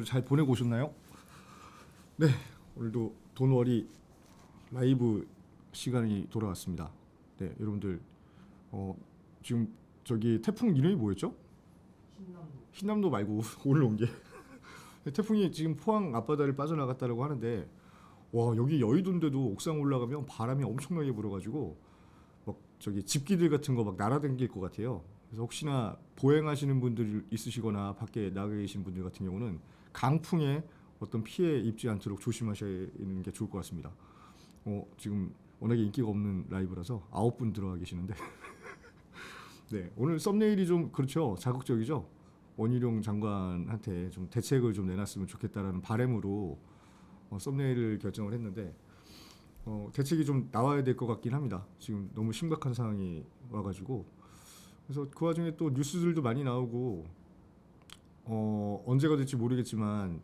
주말을 잘 보내고 오셨나요? 네, 오늘도 돈워리 라이브 시간이 돌아왔습니다. 네, 여러분들 지금 저기 태풍 이름이 뭐였죠? 흰남도 말고 오늘 온 게 태풍이 지금 포항 앞바다를 빠져나갔다고 하는데 와 여기 여의도인데도 옥상 올라가면 바람이 엄청나게 불어가지고 막 저기 집기들 같은 거 막 날아다닐 것 같아요. 그래서 혹시나 보행하시는 분들 있으시거나 밖에 나가 계신 분들 같은 경우는 강풍에 어떤 피해 입지 않도록 조심하시는 게 좋을 것 같습니다. 지금 워낙에 인기가 없는 라이브라서 9분 들어가 계시는데 네, 오늘 썸네일이 좀 그렇죠. 자극적이죠. 원희룡 장관한테 좀 대책을 좀 내놨으면 좋겠다라는 바람으로 썸네일을 결정을 했는데 대책이 좀 나와야 될 것 같긴 합니다. 지금 너무 심각한 상황이 와가지고 그래서 그 와중에 또 뉴스들도 많이 나오고 언제가 될지 모르겠지만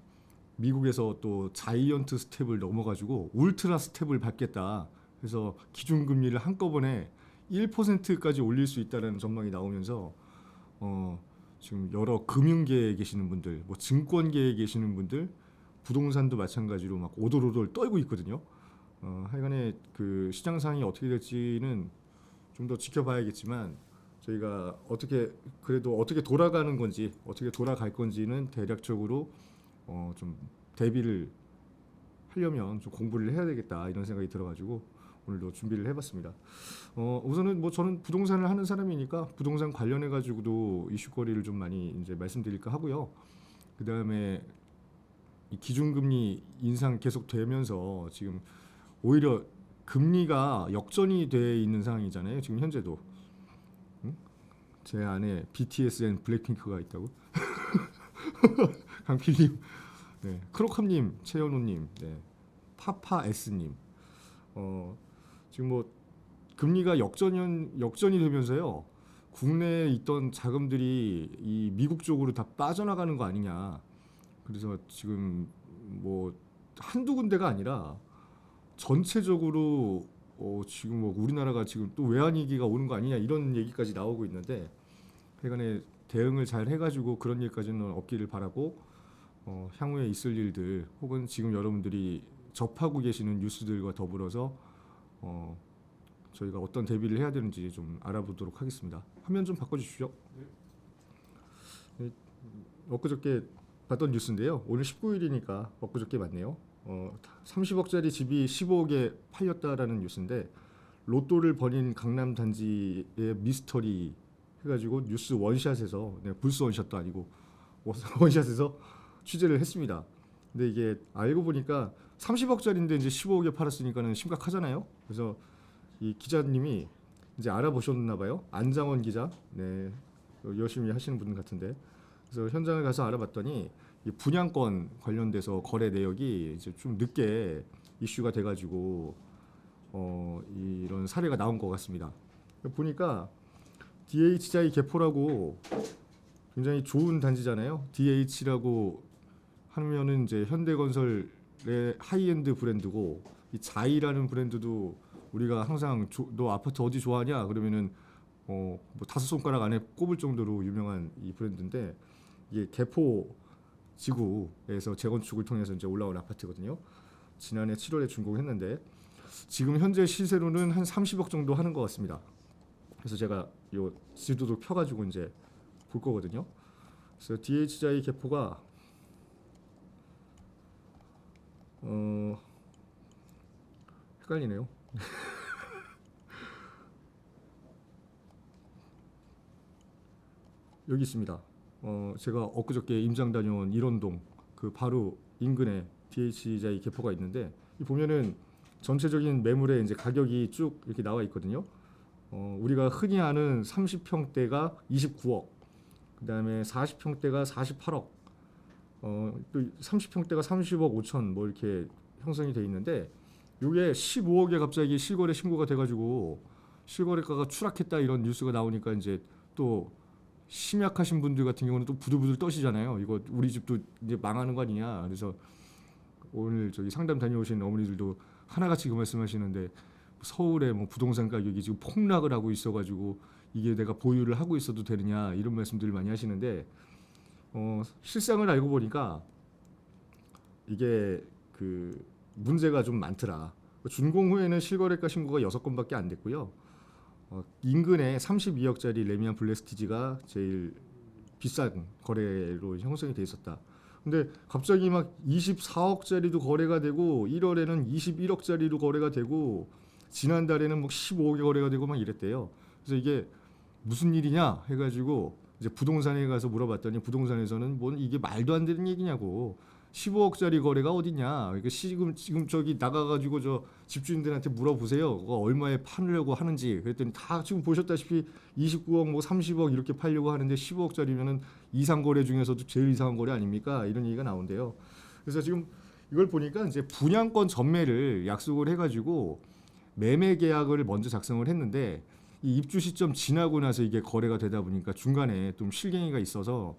미국에서 또 자이언트 스텝을 넘어가지고 울트라 스텝을 밟겠다. 그래서 기준금리를 한꺼번에 1%까지 올릴 수 있다는 전망이 나오면서 지금 여러 금융계에 계시는 분들, 뭐 증권계에 계시는 분들, 부동산도 마찬가지로 막 오돌오돌 떨고 있거든요. 하여간에 그 시장 상황이 어떻게 될지는 좀 더 지켜봐야겠지만 저희가 그래도 어떻게 돌아가는 건지 어떻게 돌아갈 건지는 대략적으로 좀 대비를 하려면 좀 공부를 해야 되겠다 이런 생각이 들어가지고 오늘도 준비를 해봤습니다. 우선은 뭐 저는 부동산을 하는 사람이니까 부동산 관련해 가지고도 이슈거리를 좀 많이 이제 말씀드릴까 하고요. 그 다음에 이 기준금리 인상 계속 되면서 지금 오히려 금리가 역전이 돼 있는 상황이잖아요. 지금 현재도 제 안에 BTS 앤 블랙핑크가 있다고. 강필님, 네, 크로캅님, 최현우님, 네, 파파 S님. 지금 뭐 금리가 역전이 되면서요. 국내에 있던 자금들이 이 미국 쪽으로 다 빠져나가는 거 아니냐. 그래서 지금 뭐 한두 군데가 아니라 전체적으로 지금 뭐 우리나라가 지금 또 외환위기가 오는 거 아니냐 이런 얘기까지 나오고 있는데 하여간에 대응을 잘 해가지고 그런 일까지는 없기를 바라고 향후에 있을 일들 혹은 지금 여러분들이 접하고 계시는 뉴스들과 더불어서 저희가 어떤 대비를 해야 되는지 좀 알아보도록 하겠습니다. 화면 좀 바꿔주십시오. 네. 엊그저께 봤던 뉴스인데요. 오늘 19일이니까 엊그저께 맞네요. 30억짜리 집이 15억에 팔렸다라는 뉴스인데 로또를 버린 강남 단지의 미스터리 해가지고 뉴스 원샷에서 불스 원샷도 아니고 원샷에서 취재를 했습니다. 근데 이게 알고 보니까 30억짜리인데 이제 15억에 팔았으니까는 심각하잖아요. 그래서 이 기자님이 이제 알아보셨나 봐요. 안장원 기자, 네, 열심히 하시는 분 같은데. 그래서 현장을 가서 알아봤더니 이 분양권 관련돼서 거래 내역이 이제 좀 늦게 이슈가 돼가지고 이런 사례가 나온 것 같습니다. 보니까 DH자이 개포라고 굉장히 좋은 단지잖아요. DH라고 하면은 이제 현대건설의 하이엔드 브랜드고 이 자이라는 브랜드도 우리가 항상 너 아파트 어디 좋아하냐 그러면은 뭐 5손가락 안에 꼽을 정도로 유명한 이 브랜드인데 이게 개포 지구에서 재건축을 통해서 이제 올라온 아파트거든요. 지난해 7월에 준공했는데 지금 현재 시세로는 한 30억 정도 하는 것 같습니다. 그래서 제가 요 지도도 펴가지고 이제 볼 거거든요. 그래서 DH자이 개포가 헷갈리네요. 여기 있습니다. 제가 엊그저께 임장 다녀온 일원동 그 바로 인근에 DH자이 개포가 있는데 이 보면은 전체적인 매물의 이제 가격이 쭉 이렇게 나와 있거든요. 우리가 흔히 아는 30평대가 29억, 그 다음에 40평대가 48억, 또 30평대가 30억 5천 뭐 이렇게 형성이 돼 있는데 이게 15억에 갑자기 실거래 신고가 돼가지고 실거래가가 추락했다 이런 뉴스가 나오니까 이제 또 심약하신 분들 같은 경우는 또 부들부들 떠시잖아요. 이거 우리 집도 이제 망하는 거 아니냐. 그래서 오늘 저기 상담 다녀오신 어머니들도 하나같이 그 말씀하시는데 서울에 뭐 부동산 가격이 지금 폭락을 하고 있어가지고 이게 내가 보유를 하고 있어도 되느냐 이런 말씀들을 많이 하시는데 실상을 알고 보니까 이게 그 문제가 좀 많더라. 준공 후에는 실거래가 신고가 6건밖에 안 됐고요. 인근에 32억짜리 레미안 블레스티지가 제일 비싼 거래로 형성이 돼 있었다. 근데 갑자기 막 24억짜리도 거래가 되고 1월에는 21억짜리도 거래가 되고 지난달에는 뭐 15억에 거래가 되고 막 이랬대요. 그래서 이게 무슨 일이냐 해가지고 이제 부동산에 가서 물어봤더니 부동산에서는 뭔 이게 말도 안 되는 얘기냐고. 15억짜리 거래가 어딨냐. 그러니까 지금 저기 나가가지고 저 집주인들한테 물어보세요. 그거 얼마에 팔려고 하는지. 그랬더니 다 지금 보셨다시피 29억 뭐 30억 이렇게 팔려고 하는데 15억짜리면은 이상 거래 중에서도 제일 이상한 거래 아닙니까? 이런 얘기가 나온대요. 그래서 지금 이걸 보니까 이제 분양권 전매를 약속을 해가지고 매매 계약을 먼저 작성을 했는데 이 입주 시점 지나고 나서 이게 거래가 되다 보니까 중간에 좀 실갱이가 있어서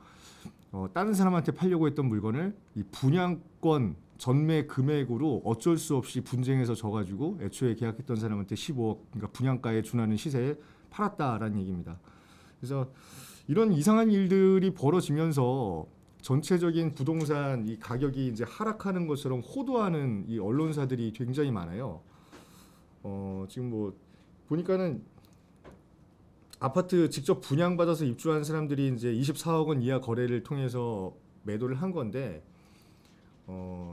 다른 사람한테 팔려고 했던 물건을 이 분양권 전매 금액으로 어쩔 수 없이 분쟁해서 져가지고 애초에 계약했던 사람한테 15억, 그러니까 분양가에 준하는 시세에 팔았다라는 얘기입니다. 그래서 이런 이상한 일들이 벌어지면서 전체적인 부동산 이 가격이 이제 하락하는 것처럼 호도하는 이 언론사들이 굉장히 많아요. 지금 뭐 보니까는 아파트 직접 분양받아서 입주한 사람들이 이제 24억 원 이하 거래를 통해서 매도를 한 건데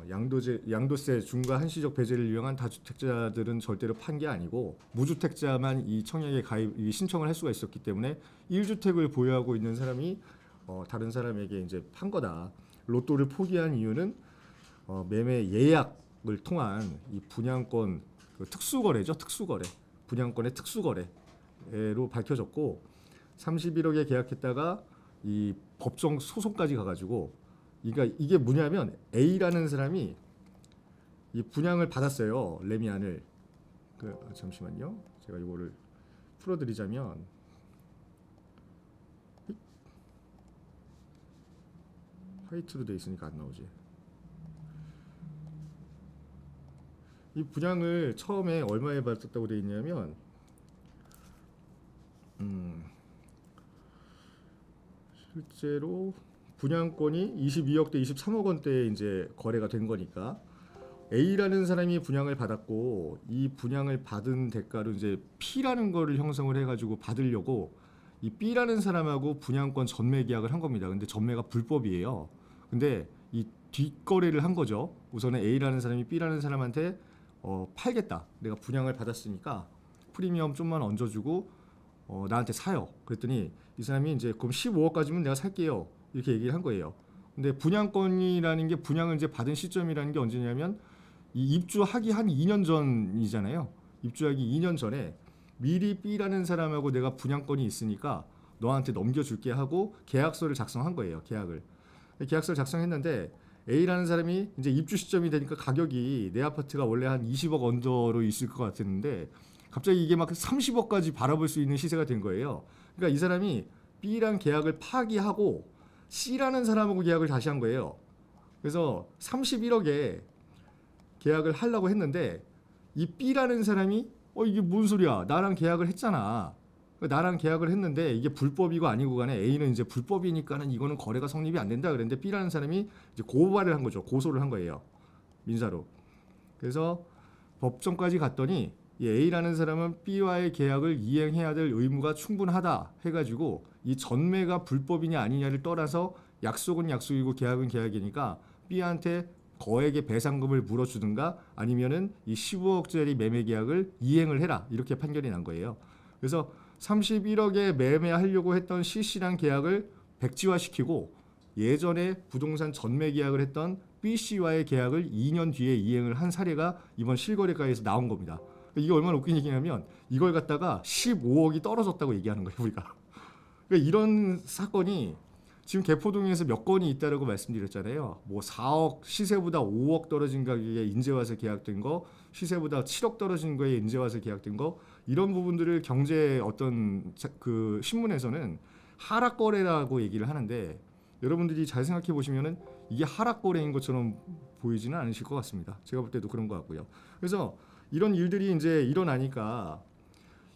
양도세 중과 한시적 배제를 이용한 다주택자들은 절대로 판 게 아니고 무주택자만 이 청약에 이 신청을 할 수가 있었기 때문에 1주택을 보유하고 있는 사람이 다른 사람에게 이제 판 거다. 로또를 포기한 이유는 매매 예약을 통한 이 분양권 특수거래죠. 특수거래. 분양권의 특수거래로 밝혀졌고 31억에 계약했다가 이 법정 소송까지 가가지고 그러니까 이게 뭐냐면 A라는 사람이 이 분양을 받았어요. 레미안을. 잠시만요. 제가 이거를 풀어드리자면 화이트로 돼 있으니까 안 나오지. 이 분양을 처음에 얼마에 받았다고 돼 있냐면 실제로 분양권이 22억 대 23억 원대에 이제 거래가 된 거니까 A라는 사람이 분양을 받았고 이 분양을 받은 대가로 이제 P라는 거를 형성을 해가지고 받으려고 이 B라는 사람하고 분양권 전매 계약을 한 겁니다. 근데 전매가 불법이에요. 근데 이 뒷거래를 한 거죠. 우선은 A라는 사람이 B라는 사람한테 팔겠다. 내가 분양을 받았으니까 프리미엄 좀만 얹어주고 나한테 사요. 그랬더니 이 사람이 이제 그럼 15억까지면 내가 살게요. 이렇게 얘기를 한 거예요. 근데 분양권이라는 게 분양을 이제 받은 시점이라는 게 언제냐면 이 입주하기 한 2년 전이잖아요. 입주하기 2년 전에 미리 B라는 사람하고 내가 분양권이 있으니까 너한테 넘겨줄게 하고 계약서를 작성한 거예요. 계약서를 작성했는데 A라는 사람이 이제 입주 시점이 되니까 가격이 내 아파트가 원래 한 20억 언더로 있을 것 같았는데 갑자기 이게 막 30억까지 바라볼 수 있는 시세가 된 거예요. 그러니까 이 사람이 B랑 계약을 파기하고 C라는 사람하고 계약을 다시 한 거예요. 그래서 31억에 계약을 하려고 했는데 이 B라는 사람이 이게 뭔 소리야? 나랑 계약을 했잖아. 나랑 계약을 했는데 이게 불법이고 아니고 간에 A는 이제 불법이니까는 이거는 거래가 성립이 안 된다 그랬는데 B라는 사람이 이제 고발을 한 거죠. 고소를 한 거예요. 민사로. 그래서 법정까지 갔더니 이 A라는 사람은 B와의 계약을 이행해야 될 의무가 충분하다 해가지고 이 전매가 불법이냐 아니냐를 떠나서 약속은 약속이고 계약은 계약이니까 B한테 거액의 배상금을 물어주든가 아니면은 이 15억짜리 매매 계약을 이행을 해라 이렇게 판결이 난 거예요. 그래서 31억에 매매하려고 했던 C씨랑 계약을 백지화시키고 예전에 부동산 전매 계약을 했던 B씨와의 계약을 2년 뒤에 이행을 한 사례가 이번 실거래가에서 나온 겁니다. 이게 얼마나 웃긴 얘기냐면 이걸 갖다가 15억이 떨어졌다고 얘기하는 거예요, 우리가. 그러니까 이런 사건이 지금 개포동에서 몇 건이 있다라고 말씀드렸잖아요. 뭐 4억 시세보다 5억 떨어진 가격에 인제와서 계약된 거, 시세보다 7억 떨어진 거에 인제와서 계약된 거 이런 부분들을 경제 어떤 그 신문에서는 하락 거래라고 얘기를 하는데 여러분들이 잘 생각해 보시면은 이게 하락 거래인 것처럼 보이지는 않으실 것 같습니다. 제가 볼 때도 그런 것 같고요. 그래서 이런 일들이 이제 일어나니까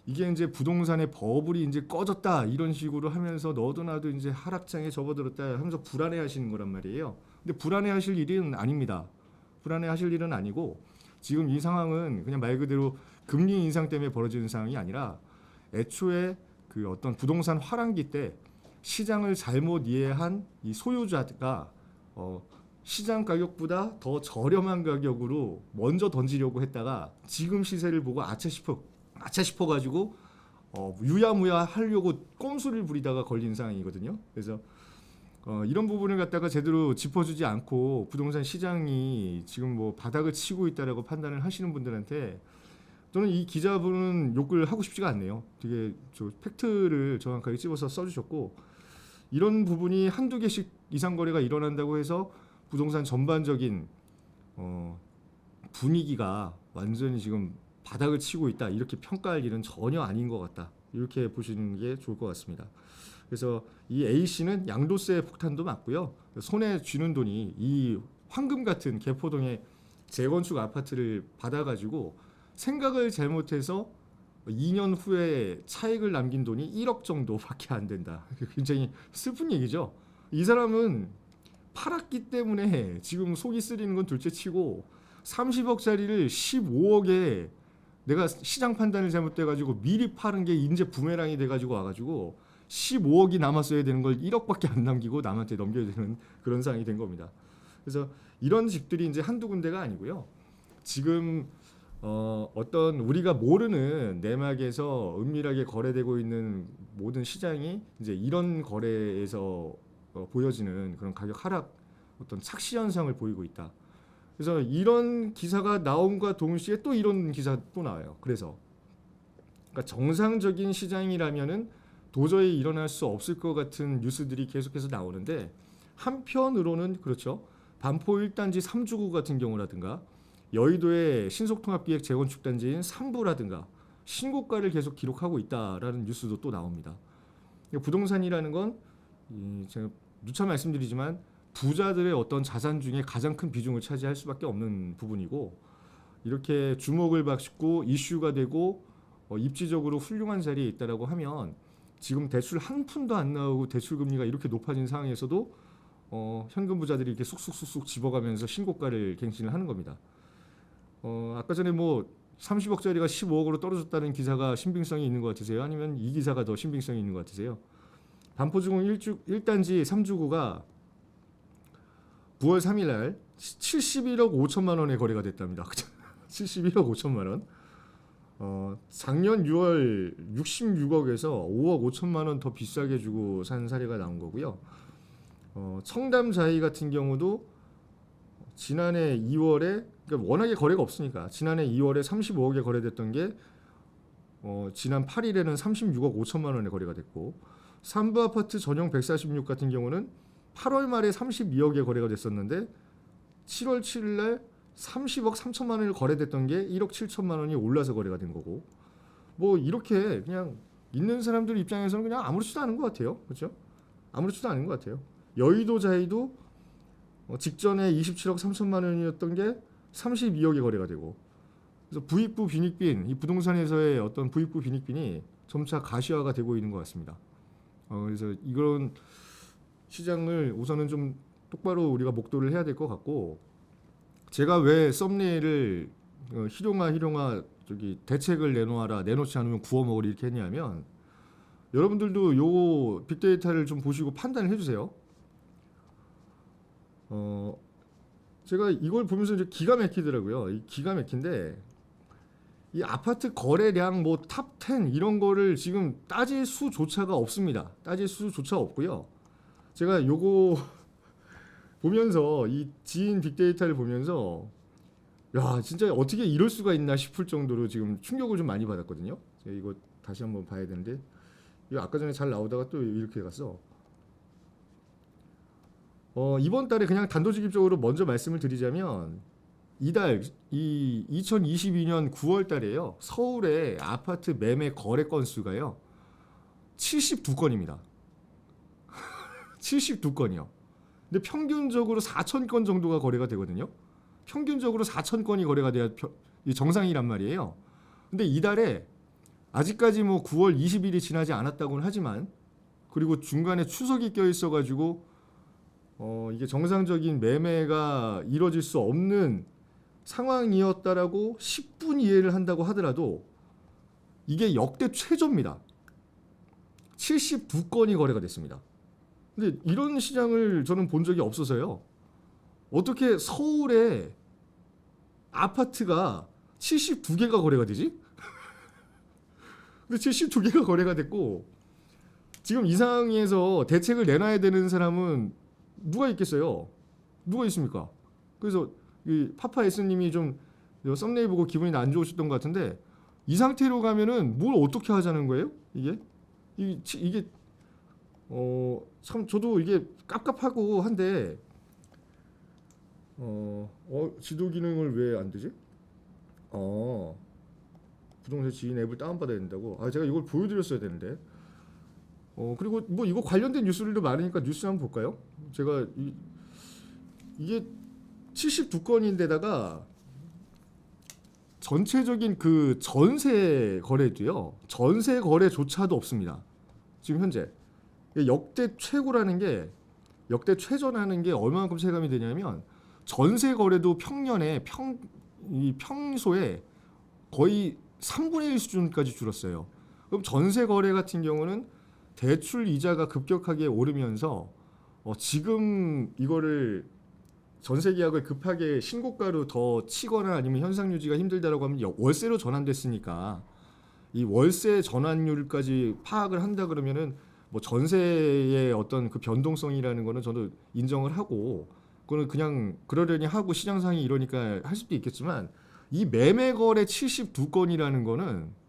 이게 이제 부동산의 버블이 이제 꺼졌다 이런 식으로 하면서 너도 나도 이제 하락장에 접어들었다 하면서 불안해하시는 거란 말이에요. 근데 불안해하실 일은 아닙니다. 불안해하실 일은 아니고 지금 이 상황은 그냥 말 그대로 금리 인상 때문에 벌어지는 상황이 아니라 애초에 그 어떤 부동산 화랑기 때 시장을 잘못 이해한 이 소유자가 시장 가격보다 더 저렴한 가격으로 먼저 던지려고 했다가 지금 시세를 보고 아차 싶어 가지고 유야무야 하려고 꼼수를 부리다가 걸린 상황이거든요. 그래서 이런 부분을 갖다가 제대로 짚어주지 않고 부동산 시장이 지금 뭐 바닥을 치고 있다라고 판단을 하시는 분들한테 저는 이 기자분은 욕을 하고 싶지가 않네요. 되게 저 팩트를 정확하게 집어서 써주셨고 이런 부분이 한두 개씩 이상 거래가 일어난다고 해서 부동산 전반적인 분위기가 완전히 지금 바닥을 치고 있다 이렇게 평가할 일은 전혀 아닌 것 같다 이렇게 보시는 게 좋을 것 같습니다. 그래서 이 A씨는 양도세 폭탄도 맞고요. 손에 쥐는 돈이 이 황금 같은 개포동의 재건축 아파트를 받아가지고 생각을 잘못해서 2년 후에 차익을 남긴 돈이 1억 정도밖에 안 된다. 굉장히 슬픈 얘기죠. 이 사람은 팔았기 때문에 지금 속이 쓰리는 건 둘째치고 30억짜리를 15억에 내가 시장 판단을 잘못돼가지고 미리 파는 게 이제 부메랑이 돼가지고 와가지고 15억이 남았어야 되는 걸 1억밖에 안 남기고 남한테 넘겨야 되는 그런 상황이 된 겁니다. 그래서 이런 집들이 이제 한두 군데가 아니고요. 지금 어떤 우리가 모르는 내막에서 은밀하게 거래되고 있는 모든 시장이 이제 이런 거래에서 보여지는 그런 가격 하락 어떤 착시 현상을 보이고 있다. 그래서 이런 기사가 나옴과 동시에 또 이런 기사 또 나와요. 그래서 그러니까 정상적인 시장이라면은 도저히 일어날 수 없을 것 같은 뉴스들이 계속해서 나오는데 한편으로는 그렇죠. 반포 1단지 3주구 같은 경우라든가 여의도의 신속통합기획 재건축 단지인 삼부라든가 신고가를 계속 기록하고 있다라는 뉴스도 또 나옵니다. 부동산이라는 건 제가 누차 말씀드리지만 부자들의 어떤 자산 중에 가장 큰 비중을 차지할 수밖에 없는 부분이고 이렇게 주목을 받고 이슈가 되고 입지적으로 훌륭한 자리에 있다라고 하면 지금 대출 한 푼도 안 나오고 대출 금리가 이렇게 높아진 상황에서도 현금 부자들이 이렇게 쑥쑥쑥쑥 집어가면서 신고가를 갱신을 하는 겁니다. 아까 전에 뭐 30억짜리가 15억으로 떨어졌다는 기사가 신빙성이 있는 것 같으세요? 아니면 이 기사가 더 신빙성이 있는 것 같으세요? 반포주공 1단지 3주구가 9월 3일 날 71억 5천만 원에 거래가 됐답니다. 71억 5천만 원. 작년 6월 66억에서 5억 5천만 원 더 비싸게 주고 산 사례가 나온 거고요. 청담 자이 같은 경우도 지난해 2월에 그러니까 워낙에 거래가 없으니까 지난해 2월에 35억에 거래됐던 게 지난 8일에는 36억 5천만 원에 거래가 됐고 삼부 아파트 전용 146 같은 경우는 8월 말에 32억에 거래가 됐었는데 7월 7일 날 30억 3천만 원을 거래됐던 게 1억 7천만 원이 올라서 거래가 된 거고 뭐 이렇게 그냥 있는 사람들 입장에서는 그냥 아무렇지도 않은 것 같아요. 그렇죠? 아무렇지도 않은 것 같아요. 여의도 자이도 직전에 27억 3천만 원이었던 게 32억에 거래가 되고 그래서 부익부 빈익빈 이 부동산에서의 어떤 부익부 빈익빈이 점차 가시화가 되고 있는 것 같습니다. 그래서 이런 시장을 우선은 좀 똑바로 우리가 목도를 해야 될 것 같고 제가 왜 썸네일을 희룡아 저기 대책을 내놓지 않으면 구워 먹으리 이렇게 했냐면 여러분들도 요 빅데이터를 좀 보시고 판단을 해주세요. 제가 이걸 보면서 이제 기가 막히더라고요. 기가 막힌데 이 아파트 거래량 뭐 탑 10 이런 거를 지금 따질 수조차가 없습니다. 따질 수조차 없고요. 제가 요거 보면서 이 지인 빅데이터를 보면서 야 진짜 어떻게 이럴 수가 있나 싶을 정도로 지금 충격을 좀 많이 받았거든요. 제가 이거 다시 한번 봐야 되는데 이거 아까 전에 잘 나오다가 또 이렇게 갔어. 이번 달에 그냥 단도직입적으로 먼저 말씀을 드리자면 이달 이 2022년 9월 달에요. 서울의 아파트 매매 거래 건수가요. 72건입니다. 72건이요. 근데 평균적으로 4,000건 정도가 거래가 되거든요. 평균적으로 4,000건이 거래가 돼야 정상이란 말이에요. 근데 이달에 아직까지 뭐 9월 20일이 지나지 않았다고는 하지만 그리고 중간에 추석이 껴 있어가지고 이게 정상적인 매매가 이루어질 수 없는 상황이었다라고 10분 이해를 한다고 하더라도 이게 역대 최저입니다. 72건이 거래가 됐습니다. 근데 이런 시장을 저는 본 적이 없어서요. 어떻게 서울에 아파트가 72개가 거래가 되지? 근데 72개가 거래가 됐고 지금 이 상황에서 대책을 내놔야 되는 사람은 누가 있겠어요? 누가 있습니까? 그래서 이 파파 S님이 좀 썸네일 보고 기분이 안 좋으셨던 것 같은데 이 상태로 가면은 뭘 어떻게 하자는 거예요? 이게 참 저도 이게 깝깝하고 한데 지도 기능을 왜 안 되지? 부동산 지인 앱을 다운받아야 된다고. 제가 이걸 보여드렸어야 되는데. 그리고 뭐 이거 관련된 뉴스들도 많으니까 뉴스 한번 볼까요? 제가 이게 72건인데다가 전체적인 그 전세 거래도요. 전세 거래조차도 없습니다. 지금 현재 역대 최고라는 게 역대 최저라는 게 얼마만큼 체감이 되냐면 전세 거래도 평년에 평소에 거의 3분의 1 수준까지 줄었어요. 그럼 전세 거래 같은 경우는 대출 이자가 급격하게 오르면서 지금 이거를 전세 계약을 급하게 신고가로 더 치거나 아니면 현상 유지가 힘들다라고 하면 월세로 전환됐으니까 이 월세 전환율까지 파악을 한다 그러면은 뭐 전세의 어떤 그 변동성이라는 거는 저도 인정을 하고 그거는 그냥 그러려니 하고 시장 상황이 이러니까 할 수도 있겠지만 이 매매 거래 72건이라는 거는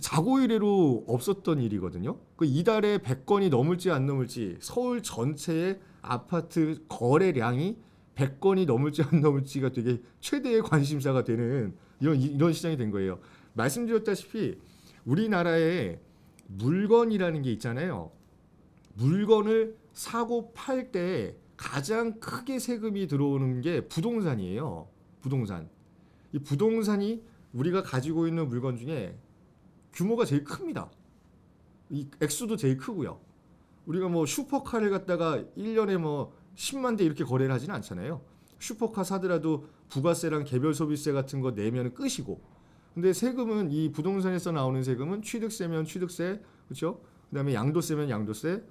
자고 이래로 없었던 일이거든요. 그 이달에 100건이 넘을지 안 넘을지 서울 전체의 아파트 거래량이 100건이 넘을지 안 넘을지가 되게 최대의 관심사가 되는 이런 시장이 된 거예요. 말씀드렸다시피 우리나라에 물건이라는 게 있잖아요. 물건을 사고 팔 때 가장 크게 세금이 들어오는 게 부동산이에요. 부동산. 이 부동산이 우리가 가지고 있는 물건 중에 규모가 제일 큽니다. 이 액수도 제일 크고요. 우리가 뭐 슈퍼카를 갖다가 1년에 뭐 10만 대 이렇게 거래를 하지는 않잖아요. 슈퍼카 사더라도 부가세랑 개별 소비세 같은 거 내면 끝이고. 근데 세금은 이 부동산에서 나오는 세금은 취득세면 취득세, 그렇죠? 그다음에 양도세면 양도세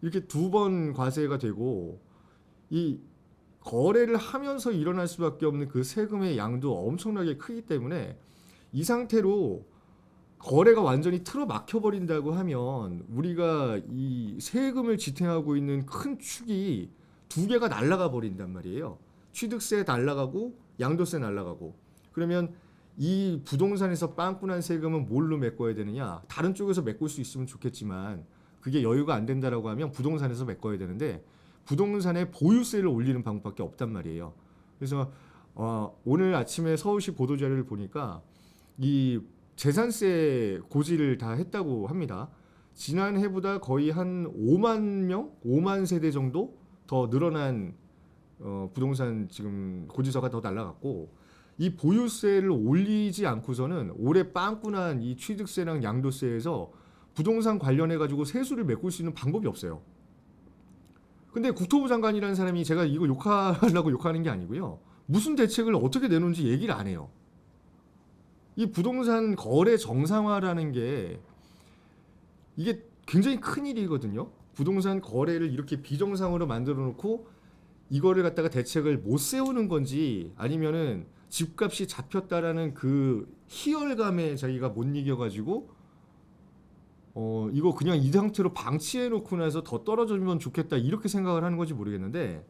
이렇게 두 번 과세가 되고 이 거래를 하면서 일어날 수밖에 없는 그 세금의 양도 엄청나게 크기 때문에 이 상태로 거래가 완전히 틀어막혀 버린다고 하면 우리가 이 세금을 지탱하고 있는 큰 축이 두 개가 날아가 버린단 말이에요. 취득세 날아가고 양도세 날아가고. 그러면 이 부동산에서 빵꾸난 세금은 뭘로 메꿔야 되느냐? 다른 쪽에서 메꿀 수 있으면 좋겠지만 그게 여유가 안 된다라고 하면 부동산에서 메꿔야 되는데 부동산에 보유세를 올리는 방법밖에 없단 말이에요. 그래서 오늘 아침에 서울시 보도자료를 보니까 이 재산세 고지를 다 했다고 합니다. 지난해보다 거의 한 5만 명, 5만 세대 정도 더 늘어난 부동산 지금 고지서가 더 날라갔고 이 보유세를 올리지 않고서는 올해 빵꾸난 이 취득세랑 양도세에서 부동산 관련해 가지고 세수를 메꿀 수 있는 방법이 없어요. 근데 국토부 장관이라는 사람이 제가 이거 욕하려고 욕하는 게 아니고요. 무슨 대책을 어떻게 내놓은지 얘기를 안 해요. 이 부동산 거래 정상화라는 게 이게 굉장히 큰 일이거든요. 부동산 거래를 이렇게 비정상으로 만들어 놓고 이거를 갖다가 대책을 못 세우는 건지 아니면은 집값이 잡혔다라는 그 희열감에 자기가 못 이겨가지고 이거 그냥 이 상태로 방치해 놓고 나서 더 떨어지면 좋겠다 이렇게 생각을 하는 건지 모르겠는데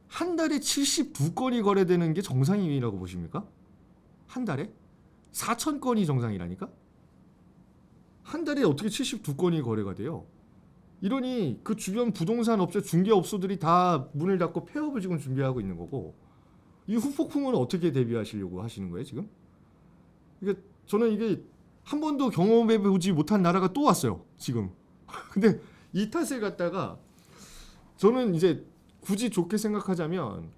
한 달에 72건이 거래되는 게 정상이라고 보십니까? 한 달에? 4,000건이 정상이라니까? 한 달에 어떻게 72건이 거래가 돼요? 이러니 그 주변 부동산 업체 중개업소들이 다 문을 닫고 폐업을 지금 준비하고 있는 거고 이 후폭풍은 어떻게 대비하시려고 하시는 거예요 지금? 저는 이게 한 번도 경험해보지 못한 나라가 또 왔어요 지금. 근데 이 탓을 갖다가 저는 이제 굳이 좋게 생각하자면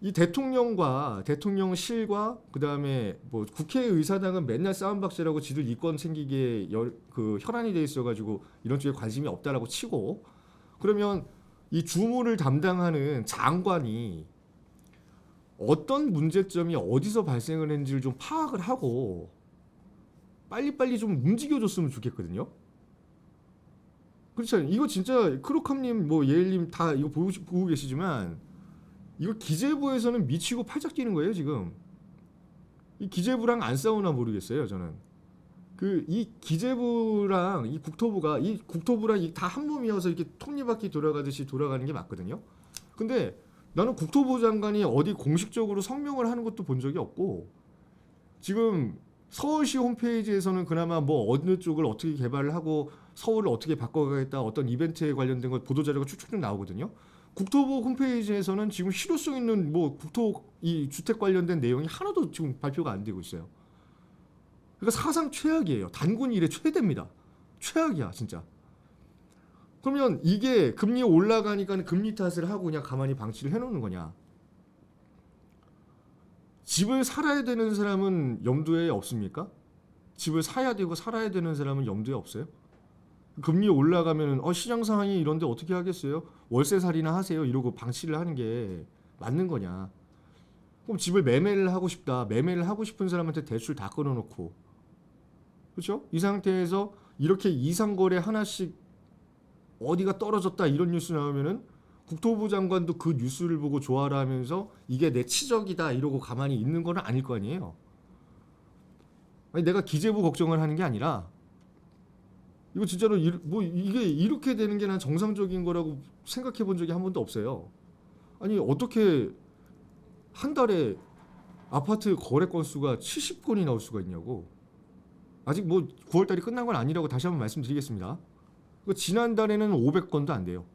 이 대통령과 대통령실과 그다음에 뭐 국회의사당은 맨날 싸움박질하고 지들 이권 챙기기에 혈안이 돼 있어가지고 이런 쪽에 관심이 없다라고 치고 그러면 이 주무를 담당하는 장관이 어떤 문제점이 어디서 발생을 했는지를 좀 파악을 하고 빨리빨리 좀 움직여줬으면 좋겠거든요. 그렇죠. 이거 진짜 크로캅님, 뭐 예일님 다 이거 보고 계시지만 이거 기재부에서는 미치고 팔짝 뛰는 거예요 지금. 이 기재부랑 안 싸우나 모르겠어요 저는. 그 이 기재부랑 이 국토부랑 이 다 한 몸이어서 이렇게 톱니바퀴 돌아가듯이 돌아가는 게 맞거든요. 근데 나는 국토부 장관이 어디 공식적으로 성명을 하는 것도 본 적이 없고, 지금 서울시 홈페이지에서는 그나마 뭐 어느 쪽을 어떻게 개발을 하고 서울을 어떻게 바꿔가겠다 어떤 이벤트에 관련된 것 보도자료가 쭉쭉 나오거든요. 국토부 홈페이지에서는 지금 실효성 있는 뭐 이 주택 관련된 내용이 하나도 지금 발표가 안 되고 있어요. 그러니까 사상 최악이에요. 단군 이래 최대입니다. 최악이야 진짜. 그러면 이게 금리 올라가니까 금리 탓을 하고 그냥 가만히 방치를 해놓는 거냐? 집을 살아야 되는 사람은 염두에 없습니까? 집을 사야 되고 살아야 되는 사람은 염두에 없어요? 금리 올라가면은 시장 상황이 이런데 어떻게 하겠어요? 월세살이나 하세요 이러고 방치를 하는 게 맞는 거냐? 그럼 집을 매매를 하고 싶다. 매매를 하고 싶은 사람한테 대출 다 끊어놓고, 그렇죠? 이 상태에서 이렇게 이상거래 하나씩 어디가 떨어졌다 이런 뉴스 나오면은 국토부 장관도 그 뉴스를 보고 좋아라 하면서 이게 내 치적이다 이러고 가만히 있는 건 아닐 거 아니에요. 아니 내가 기재부 걱정을 하는 게 아니라 이거 진짜로 뭐 이게 이렇게 되는 게 난 정상적인 거라고 생각해 본 적이 한 번도 없어요. 아니 어떻게 한 달에 아파트 거래 건수가 70건이 나올 수가 있냐고. 아직 뭐 9월 달이 끝난 건 아니라고 다시 한번 말씀드리겠습니다. 지난달에는 500건도 안 돼요.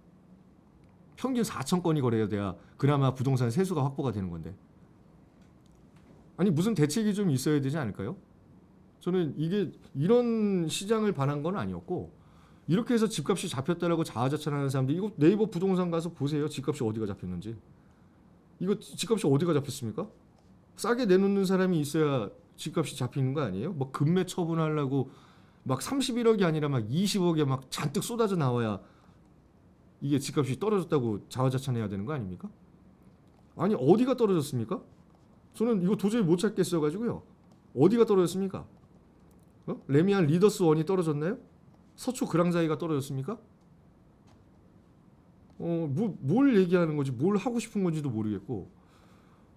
평균 4,000건이 거래가 돼야 그나마 부동산 세수가 확보가 되는 건데. 아니 무슨 대책이 좀 있어야 되지 않을까요? 저는 이게 이런 시장을 반한 건 아니었고, 이렇게 해서 집값이 잡혔다라고 자화자찬하는 사람들 이거 네이버 부동산 가서 보세요. 집값이 어디가 잡혔는지. 이거 집값이 어디가 잡혔습니까? 싸게 내놓는 사람이 있어야 집값이 잡히는 거 아니에요? 뭐 금매 처분하려고 막 31억이 아니라 막 20억에 막 잔뜩 쏟아져 나와야 이게 집값이 떨어졌다고 자화자찬해야 되는 거 아닙니까? 아니 어디가 떨어졌습니까? 저는 이거 도저히 못 찾겠어 가지고요. 어디가 떨어졌습니까? 레미안 리더스 1이 떨어졌나요? 서초 그랑자이가 떨어졌습니까? 뭘 얘기하는 건지 뭘 하고 싶은 건지도 모르겠고.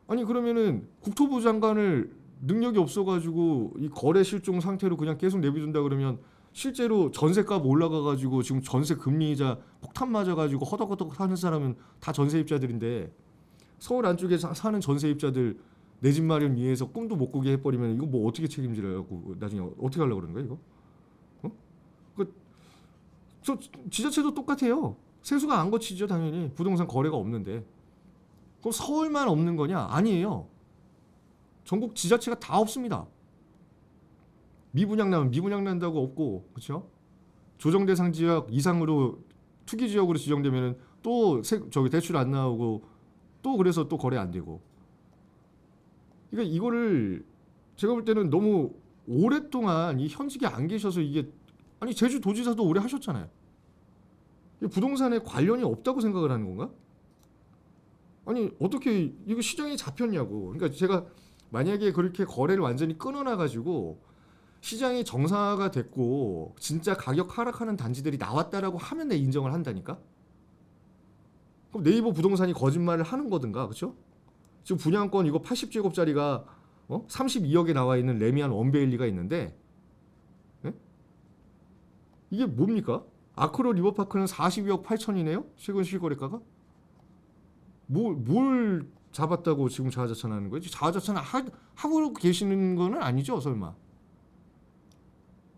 아니 그러면은 국토부 장관을 능력이 없어가지고 이 거래 실종 상태로 그냥 계속 내비둔다 그러면 실제로 전세값 올라가가지고 지금 전세 금리이자 폭탄 맞아가지고 허덕허덕 사는 사람은 다 전세입자들인데, 서울 안쪽에 사는 전세입자들 내 집 마련 위해서 꿈도 못 꾸게 해버리면 이거 뭐 어떻게 책임지려고 나중에 어떻게 하려고 그러는 거야 이거? 저 지자체도 똑같아요. 세수가 안 거치죠 당연히. 부동산 거래가 없는데. 그럼 서울만 없는 거냐? 아니에요. 전국 지자체가 다 없습니다. 미분양 나면 미분양 난다고 없고, 그렇죠? 조정 대상 지역 이상으로 투기 지역으로 지정되면은 또 대출 안 나오고 또 그래서 또 거래 안 되고. 그러니까 이거를 제가 볼 때는 너무 오랫동안 이 현직에 안 계셔서 이게, 아니 제주도지사도 오래 하셨잖아요. 부동산에 관련이 없다고 생각을 하는 건가? 아니 어떻게 이거 시장이 잡혔냐고. 그러니까 제가 만약에 그렇게 거래를 완전히 끊어놔가지고 시장이 정상화가 됐고 진짜 가격 하락하는 단지들이 나왔다라고 하면 내 인정을 한다니까. 그럼 네이버 부동산이 거짓말을 하는 거든가, 그렇죠? 지금 분양권 이거 80제곱짜리가 32억에 나와 있는 레미안 원베일리가 있는데, 네? 이게 뭡니까? 아크로 리버파크는 42억 8천이네요? 최근 실거래가가? 뭘 잡았다고 지금 자화자찬하는 거예요? 자화자찬 하고 계시는 거는 아니죠, 설마?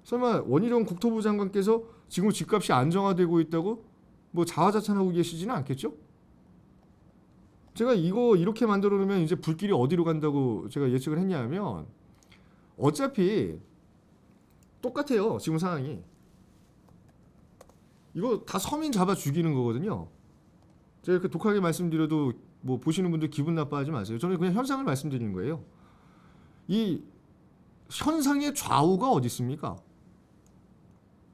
설마 원희룡 국토부 장관께서 지금 집값이 안정화되고 있다고 뭐 자화자찬하고 계시지는 않겠죠? 제가 이거 이렇게 만들어 놓으면 이제 불길이 어디로 간다고 제가 예측을 했냐면, 어차피 똑같아요 지금 상황이. 이거 다 서민 잡아 죽이는 거거든요. 제가 이렇게 독하게 말씀드려도 뭐 보시는 분들 기분 나빠하지 마세요. 저는 그냥 현상을 말씀드리는 거예요. 이 현상의 좌우가 어디 있습니까?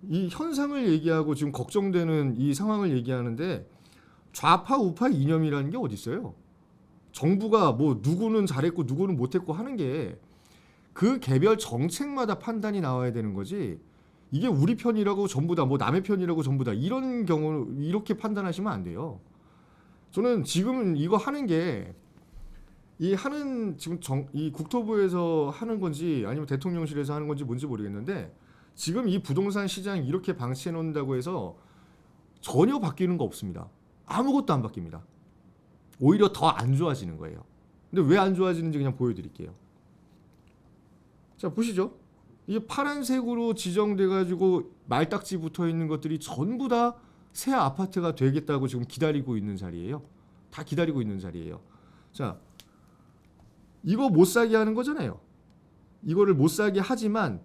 이 현상을 얘기하고 지금 걱정되는 이 상황을 얘기하는데 좌파 우파 이념이라는 게 어디 있어요? 정부가 뭐 누구는 잘했고 누구는 못했고 하는 게 그 개별 정책마다 판단이 나와야 되는 거지. 이게 우리 편이라고 전부 다 뭐 남의 편이라고 전부 다 이런 경우 이렇게 판단하시면 안 돼요. 저는 지금 이거 하는 게 이 하는 지금 이 국토부에서 하는 건지 아니면 대통령실에서 하는 건지 뭔지 모르겠는데 지금 이 부동산 시장 이렇게 방치해 놓는다고 해서 전혀 바뀌는 거 없습니다. 아무것도 안 바뀝니다. 오히려 더 안 좋아지는 거예요. 근데 왜 안 좋아지는지 그냥 보여드릴게요. 자, 보시죠. 이게 파란색으로 지정돼 가지고 말딱지 붙어 있는 것들이 전부 다 새 아파트가 되겠다고 지금 기다리고 있는 자리예요. 다 기다리고 있는 자리예요. 자, 이거 못 사게 하는 거잖아요. 이거를 못 사게 하지만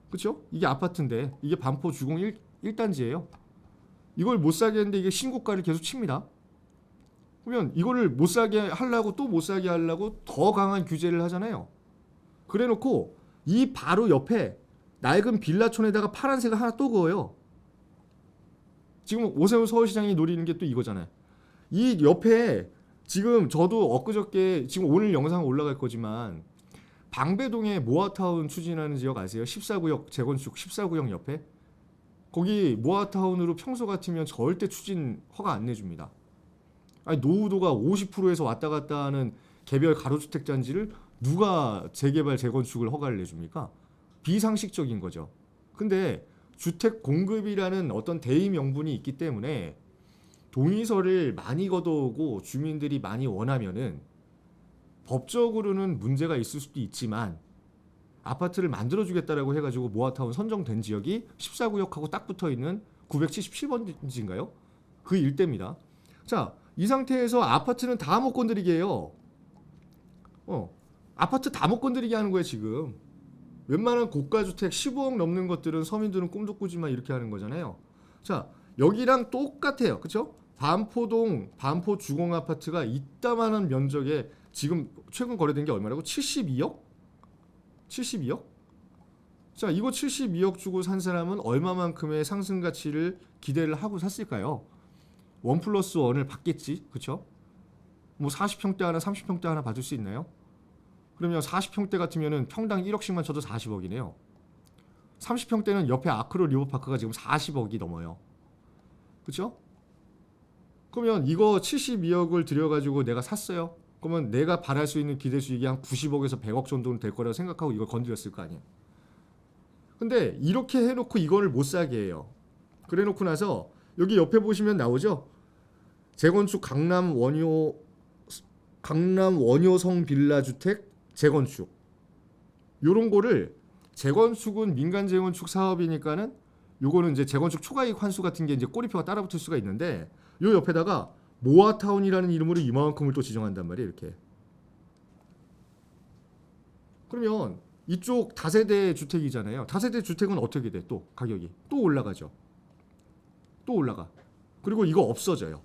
그렇죠? 이게 아파트인데 이게 반포 주공 1단지예요. 이걸 못 사게 했는데 이게 신고가를 계속 칩니다. 그러면 이거를 못 사게 하려고 또 못 사게 하려고 더 강한 규제를 하잖아요. 그래 놓고 이 바로 옆에 낡은 빌라촌에다가 파란색을 하나 또 그어요. 지금 오세훈 서울시장이 노리는 게 또 이거잖아요. 이 옆에 지금 저도 엊그저께 지금 오늘 영상 올라갈 거지만 방배동에 모아타운 추진하는 지역 아세요? 14구역 재건축 14구역 옆에 거기 모아타운으로 평소 같으면 절대 추진 허가 안 내줍니다. 아니 노후도가 50%에서 왔다 갔다 하는 개별 가로주택 단지를 누가 재개발 재건축을 허가를 내줍니까? 비상식적인 거죠. 근데 주택 공급이라는 어떤 대의 명분이 있기 때문에 동의서를 많이 걷어오고 주민들이 많이 원하면은 법적으로는 문제가 있을 수도 있지만 아파트를 만들어주겠다라고 해가지고 모아타운 선정된 지역이 14구역하고 딱 붙어있는 977번지인가요? 그 일대입니다. 자, 이 상태에서 아파트는 다 못 건드리게 해요. 아파트 다 못 건드리게 하는 거예요 지금. 웬만한 고가주택 15억 넘는 것들은 서민들은 꿈도 꾸지만 이렇게 하는 거잖아요. 자, 여기랑 똑같아요. 그렇죠? 반포동 반포 주공 아파트가 이따만한 면적에 지금 최근 거래된 게 얼마라고? 72억? 72억? 자, 이거 72억 주고 산 사람은 얼마만큼의 상승 가치를 기대를 하고 샀을까요? 1+1을 받겠지. 그렇죠? 뭐 40평대 하나 30평대 하나 받을 수 있나요? 그러면 40평대 같으면은 평당 1억씩만 쳐도 40억이네요. 30평대는 옆에 아크로 리버파크가 지금 40억이 넘어요. 그렇죠? 그러면 이거 72억을 들여가지고 내가 샀어요. 그러면 내가 바랄 수 있는 기대 수익이 한 90억에서 100억 정도는 될 거라고 생각하고 이걸 건드렸을 거 아니에요. 근데 이렇게 해놓고 이거를 못 사게 해요. 그래 놓고 나서 여기 옆에 보시면 나오죠? 재건축 강남 원효성 빌라 주택 재건축. 요런 거를 재건축은 민간 재건축 사업이니까는 요거는 이제 재건축 초과이익 환수 같은 게 이제 꼬리표가 따라붙을 수가 있는데 요 옆에다가 모아타운이라는 이름으로 이만큼을 또 지정한단 말이에요. 이렇게. 그러면 이쪽 다세대 주택이잖아요. 다세대 주택은 어떻게 돼? 또 가격이 또 올라가죠. 또 올라가. 그리고 이거 없어져요.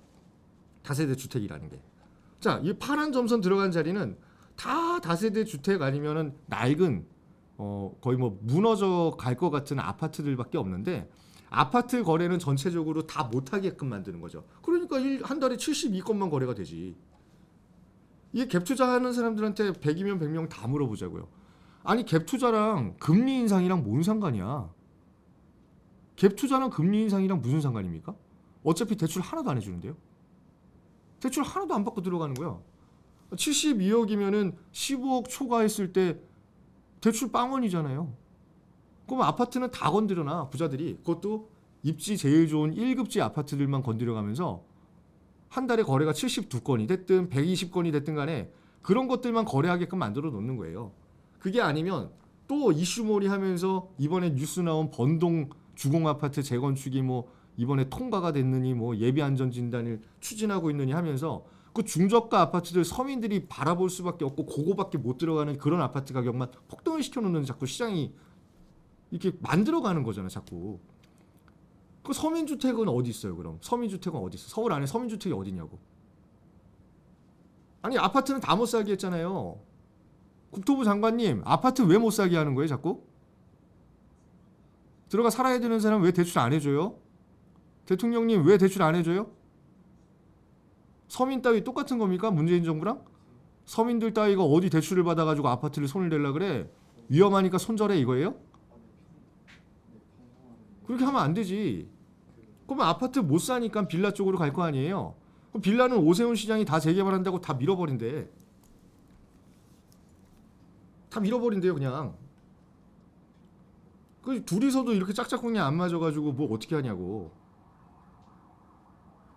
다세대 주택이라는 게. 자, 이 파란 점선 들어간 자리는 다 다세대 주택 아니면은 낡은 거의 뭐 무너져 갈 것 같은 아파트들밖에 없는데 아파트 거래는 전체적으로 다 못하게끔 만드는 거죠. 그러니까 한 달에 72건만 거래가 되지. 이게 갭 투자하는 사람들한테 100이면 100명 다 물어보자고요. 아니 갭 투자랑 금리 인상이랑 뭔 상관이야? 갭 투자랑 금리 인상이랑 무슨 상관입니까? 어차피 대출 하나도 안 해주는데요. 대출 하나도 안 받고 들어가는 거야. 72억이면은 15억 초과했을 때 대출 빵원이잖아요. 그럼 아파트는 다 건드려놔 부자들이. 그것도 입지 제일 좋은 1급지 아파트들만 건드려가면서 한 달에 거래가 72건이 됐든 120건이 됐든 간에 그런 것들만 거래하게끔 만들어 놓는 거예요. 그게 아니면 또 이슈몰이 하면서 이번에 뉴스 나온 번동 주공아파트 재건축이 뭐 이번에 통과가 됐느니 뭐 예비안전진단을 추진하고 있느니 하면서 그 중저가 아파트들 서민들이 바라볼 수밖에 없고 그거밖에 못 들어가는 그런 아파트 가격만 폭등을 시켜놓는 자꾸 시장이 이렇게 만들어가는 거잖아 자꾸. 그 서민주택은 어디 있어요 그럼? 서민주택은 어디 있어? 서울 안에 서민주택이 어디냐고. 아니 아파트는 다 못 사게 했잖아요. 국토부 장관님 아파트 왜 못 사게 하는 거예요 자꾸? 들어가 살아야 되는 사람 왜 대출 안 해줘요? 대통령님 왜 대출 안 해줘요? 서민 따위 똑같은 겁니까? 문재인 정부랑? 서민들 따위가 어디 대출을 받아가지고 아파트를 손을 댈라 그래? 위험하니까 손절해 이거예요? 그렇게 하면 안 되지. 그러면 아파트 못 사니까 빌라 쪽으로 갈 거 아니에요? 그럼 빌라는 오세훈 시장이 다 재개발한다고 다 밀어버린대. 다 밀어버린대요 그냥. 그 둘이서도 이렇게 짝짝꿍이 안 맞아가지고 뭐 어떻게 하냐고.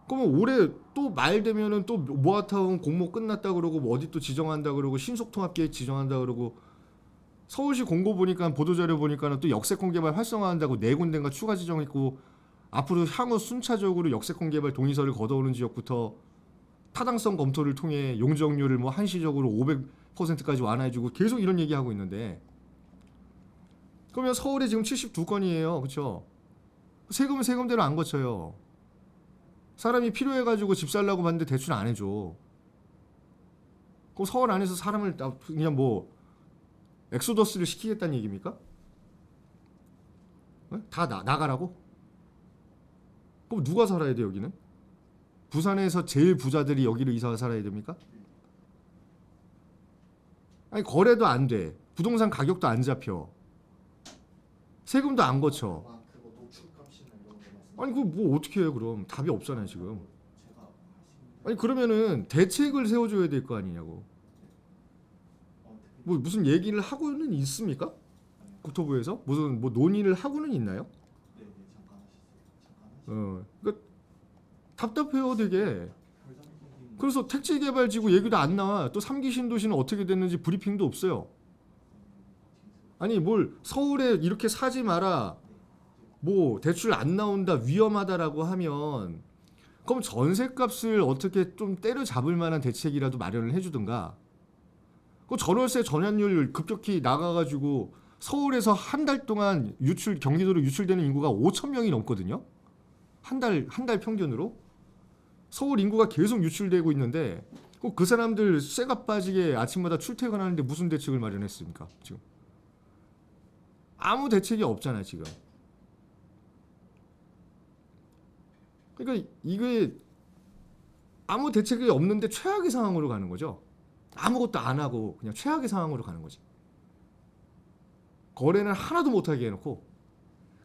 그러면 올해 또 말 되면은 또 모아타운 공모 끝났다 그러고 뭐 어디 또 지정한다 그러고 신속통합계획 지정한다 그러고 서울시 공고 보니까 보도자료 보니까는 또 역세권 개발 활성화한다고 네 군데인가 추가 지정했고 앞으로 향후 순차적으로 역세권 개발 동의서를 걷어오는 지역부터 타당성 검토를 통해 용적률을 뭐 한시적으로 500%까지 완화해주고 계속 이런 얘기하고 있는데 그러면 서울에 지금 72건이에요. 그렇죠? 세금은 세금대로 안 거쳐요. 사람이 필요해가지고 집 살라고 봤는데 대출 안 해줘. 그럼 서울 안에서 사람을 그냥 뭐 엑소더스를 시키겠다는 얘기입니까? 다 나가라고? 그럼 누가 살아야 돼 여기는? 부산에서 제일 부자들이 여기로 이사 살아야 됩니까? 아니 거래도 안 돼. 부동산 가격도 안 잡혀. 세금도 안 거쳐. 아니 그거 뭐 어떻게 해요 그럼? 답이 없잖아요 지금. 아니 그러면은 대책을 세워줘야 될 거 아니냐고. 뭐 무슨 얘기를 하고는 있습니까? 국토부에서 무슨 뭐 논의를 하고는 있나요? 그러니까 답답해요 되게. 그래서 택지개발지구 얘기도 안 나와. 또 3기 신도시는 어떻게 됐는지 브리핑도 없어요. 아니 뭘 서울에 이렇게 사지 마라. 뭐 대출 안 나온다 위험하다라고 하면 그럼 전셋값을 어떻게 좀 때려잡을 만한 대책이라도 마련을 해주든가. 그 전월세 전환율 급격히 나가가지고 서울에서 한 달 동안 경기도로 유출되는 인구가 5천 명이 넘거든요. 한 달 평균으로 서울 인구가 계속 유출되고 있는데 그 사람들 쇠가 빠지게 아침마다 출퇴근하는데 무슨 대책을 마련했습니까? 지금 아무 대책이 없잖아요 지금. 그러니까 이게 아무 대책이 없는데 최악의 상황으로 가는 거죠. 아무것도 안 하고 그냥 최악의 상황으로 가는 거지. 거래는 하나도 못하게 해놓고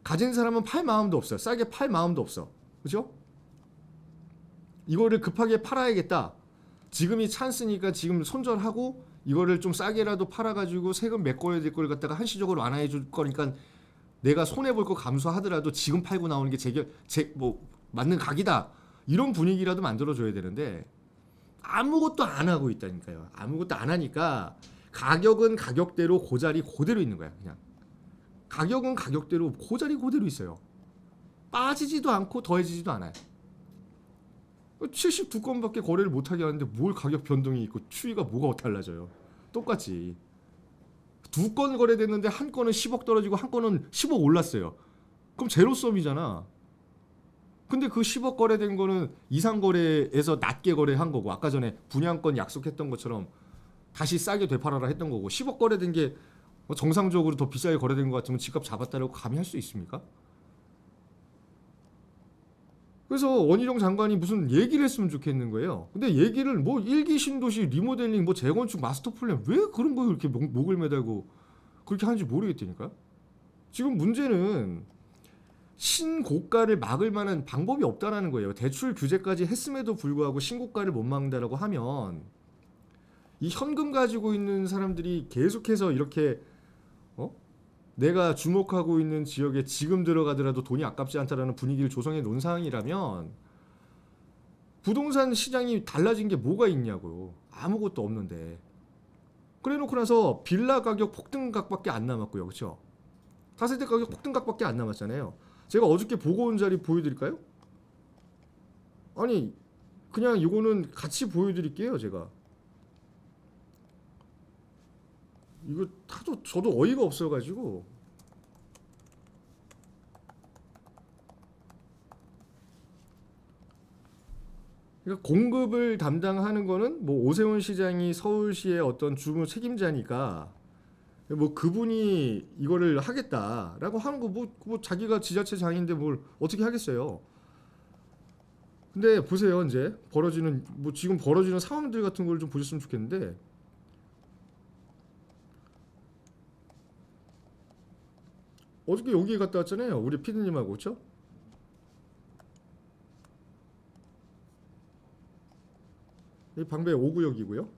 가진 사람은 팔 마음도 없어요. 싸게 팔 마음도 없어. 그죠? 이거를 급하게 팔아야겠다. 지금이 찬스니까 지금 손절하고 이거를 좀 싸게라도 팔아가지고 세금 메꿔야 될 걸 갖다가 한시적으로 완화해 줄 거니까 내가 손해볼 거 감수하더라도 지금 팔고 나오는 게 뭐 맞는 각이다. 이런 분위기라도 만들어줘야 되는데 아무것도 안 하고 있다니까요. 아무것도 안 하니까 가격은 가격대로 고자리 그대로 있는 거야. 그냥 가격은 가격대로 고자리 그대로 있어요. 빠지지도 않고 더해지지도 않아요. 72건밖에 거래를 못하게 하는데 뭘 가격 변동이 있고 추이가 뭐가 달라져요. 똑같이 2건 거래됐는데 한 건은 10억 떨어지고 한 건은 10억 올랐어요. 그럼 제로섬이잖아. 근데 그 10억 거래된 거는 이상 거래에서 낮게 거래한 거고 아까 전에 분양권 약속했던 것처럼 다시 싸게 되팔아라 했던 거고 10억 거래된 게 정상적으로 더 비싸게 거래된 것 같으면 집값 잡았다라고 감히 할 수 있습니까? 그래서 원희룡 장관이 무슨 얘기를 했으면 좋겠는 거예요. 근데 얘기를 뭐 1기 신도시 리모델링 뭐 재건축 마스터 플랜 왜 그런 거 이렇게 목을 매달고 그렇게 하는지 모르겠다니까. 지금 문제는 신고가를 막을 만한 방법이 없다라는 거예요. 대출 규제까지 했음에도 불구하고 신고가를 못 막는다라고 하면 이 현금 가지고 있는 사람들이 계속해서 이렇게 내가 주목하고 있는 지역에 지금 들어가더라도 돈이 아깝지 않다라는 분위기를 조성해 놓은 상황이라면 부동산 시장이 달라진 게 뭐가 있냐고요. 아무것도 없는데. 그래 놓고 나서 빌라 가격 폭등각밖에 안 남았고요. 그렇죠? 다세대 가격 폭등각밖에 안 남았잖아요. 제가 어저께 보고 온 자리 보여드릴까요? 아니 그냥 이거는 같이 보여드릴게요. 제가 이거 하도 저도 어이가 없어가지고 그러니까 공급을 담당하는 거는 뭐 오세훈 시장이 서울시의 어떤 주무 책임자니까 뭐 그분이 이거를 하겠다라고 하는 거 뭐 자기가 지자체장인데 뭘 어떻게 하겠어요. 근데 보세요. 이제 벌어지는 뭐 지금 벌어지는 상황들 같은 걸 좀 보셨으면 좋겠는데 어저께 여기 갔다 왔잖아요. 우리 피디님하고 그렇죠? 이 방배 5구역이고요.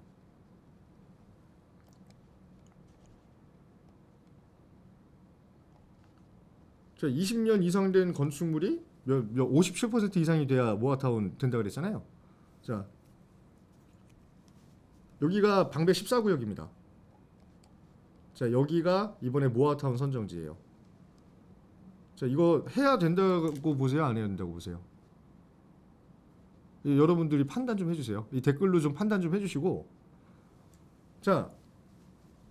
자, 20년 이상 된 건축물이 57% 이상이 돼야 모아타운 된다 그랬잖아요. 자, 여기가 방배 14구역입니다. 자, 여기가 이번에 모아타운 선정지예요. 자, 이거 해야 된다고 보세요? 안 해야 된다고 보세요? 여러분들이 판단 좀 해주세요. 이 댓글로 좀 판단 좀 해주시고. 자,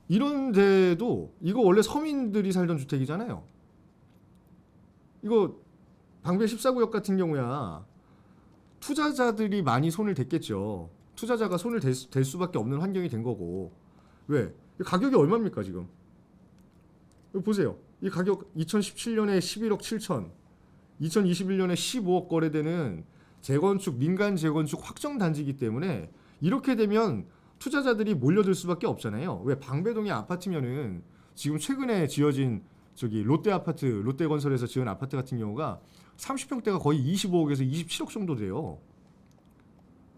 이런 데도 이거 원래 서민들이 살던 주택이잖아요. 이거 방배 14구역 같은 경우야 투자자들이 많이 손을 댔겠죠. 투자자가 손을 댈 수밖에 없는 환경이 된 거고. 왜? 가격이 얼마입니까 지금? 이거 보세요. 이 가격 2017년에 11억 7천, 2021년에 15억 거래되는 재건축, 민간 재건축 확정 단지이기 때문에 이렇게 되면 투자자들이 몰려들 수밖에 없잖아요. 왜? 방배동의 아파트면은 지금 최근에 지어진 저기 롯데아파트, 롯데건설에서 지은 아파트 같은 경우가 30평대가 거의 25억에서 27억 정도 돼요.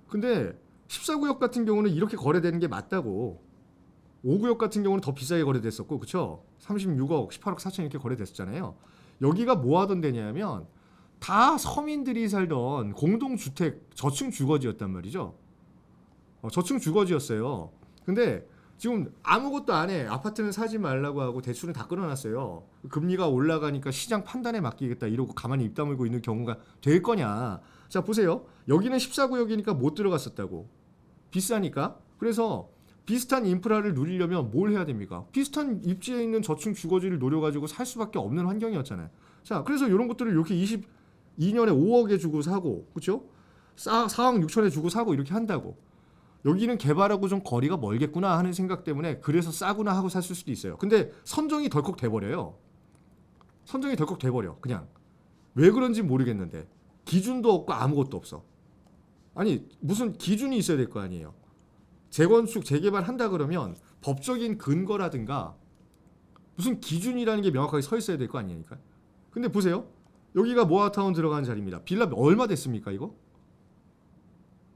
근데 14구역 같은 경우는 이렇게 거래되는 게 맞다고. 5구역 같은 경우는 더 비싸게 거래됐었고, 그쵸? 36억, 18억 4천 이렇게 거래됐었잖아요. 여기가 뭐 하던 데냐면 다 서민들이 살던 공동주택 저층 주거지였단 말이죠. 저층 주거지였어요. 근데 지금 아무것도 안 해. 아파트는 사지 말라고 하고 대출은 다 끊어놨어요. 금리가 올라가니까 시장 판단에 맡기겠다 이러고 가만히 입 다물고 있는 경우가 될 거냐. 자, 보세요. 여기는 14구역이니까 못 들어갔었다고. 비싸니까. 그래서 비슷한 인프라를 누리려면 뭘 해야 됩니까? 비슷한 입지에 있는 저층 주거지를 노려가지고 살 수밖에 없는 환경이었잖아요. 자, 그래서 이런 것들을 이렇게 22년에 5억에 주고 사고, 그렇죠? 4억 6천에 주고 사고 이렇게 한다고. 여기는 개발하고 좀 거리가 멀겠구나 하는 생각 때문에 그래서 싸구나 하고 샀을 수도 있어요. 근데 선정이 덜컥 돼버려요. 선정이 덜컥 돼버려. 그냥 왜 그런지 모르겠는데 기준도 없고 아무것도 없어. 아니 무슨 기준이 있어야 될 거 아니에요. 재건축 재개발 한다 그러면 법적인 근거라든가 무슨 기준이라는 게 명확하게 서 있어야 될 거 아니니까. 근데 보세요. 여기가 모아타운 들어간 자리입니다. 빌라 얼마 됐습니까 이거?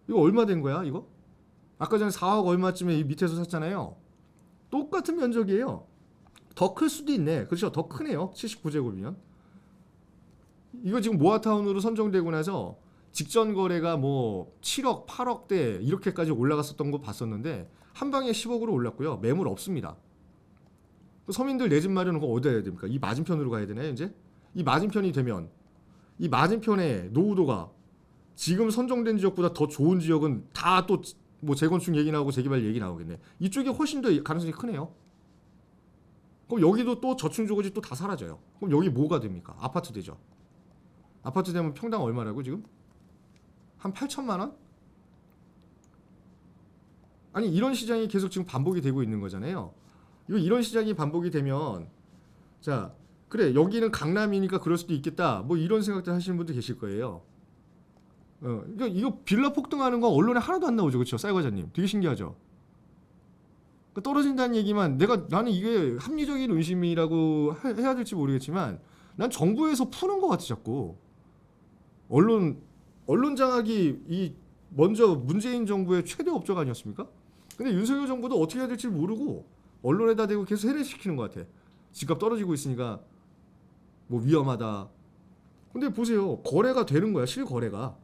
이거 얼마 된 거야 이거? 아까 전에 4억 얼마쯤에 이 밑에서 샀잖아요. 똑같은 면적이에요. 더 클 수도 있네. 그렇죠. 더 크네요. 79제곱이면. 이거 지금 모아타운으로 선정되고 나서 직전 거래가 뭐 7억, 8억대 이렇게까지 올라갔었던 거 봤었는데 한 방에 10억으로 올랐고요. 매물 없습니다. 서민들 내 집 마련은 거 어디다 해야 됩니까? 이 맞은편으로 가야 되나요 이제? 이 맞은편이 되면 이 맞은편에 노후도가 지금 선정된 지역보다 더 좋은 지역은 다 또 뭐 재건축 얘기 나오고 재개발 얘기 나오겠네. 이쪽이 훨씬 더 가능성이 크네요. 그럼 여기도 또 저층 주거지 또 다 사라져요. 그럼 여기 뭐가 됩니까? 아파트 되죠. 아파트 되면 평당 얼마라고 지금? 한 8천만 원? 아니 이런 시장이 계속 지금 반복이 되고 있는 거잖아요. 이런 시장이 반복이 되면 자 그래 여기는 강남이니까 그럴 수도 있겠다. 뭐 이런 생각들 하시는 분들 계실 거예요. 이거 빌라 폭등하는 거 언론에 하나도 안 나오죠, 그렇죠, 쌀 과자님? 되게 신기하죠. 그러니까 떨어진다는 얘기만 나는 이게 합리적인 의심이라고 해야 될지 모르겠지만 난 정부에서 푸는 것 같아 자꾸. 언론 장악이 이 먼저 문재인 정부의 최대 업적 아니었습니까? 근데 윤석열 정부도 어떻게 해야 될지 모르고 언론에다 대고 계속 세뇌시키는 것 같아. 집값 떨어지고 있으니까 뭐 위험하다. 근데 보세요, 거래가 되는 거야, 실거래가.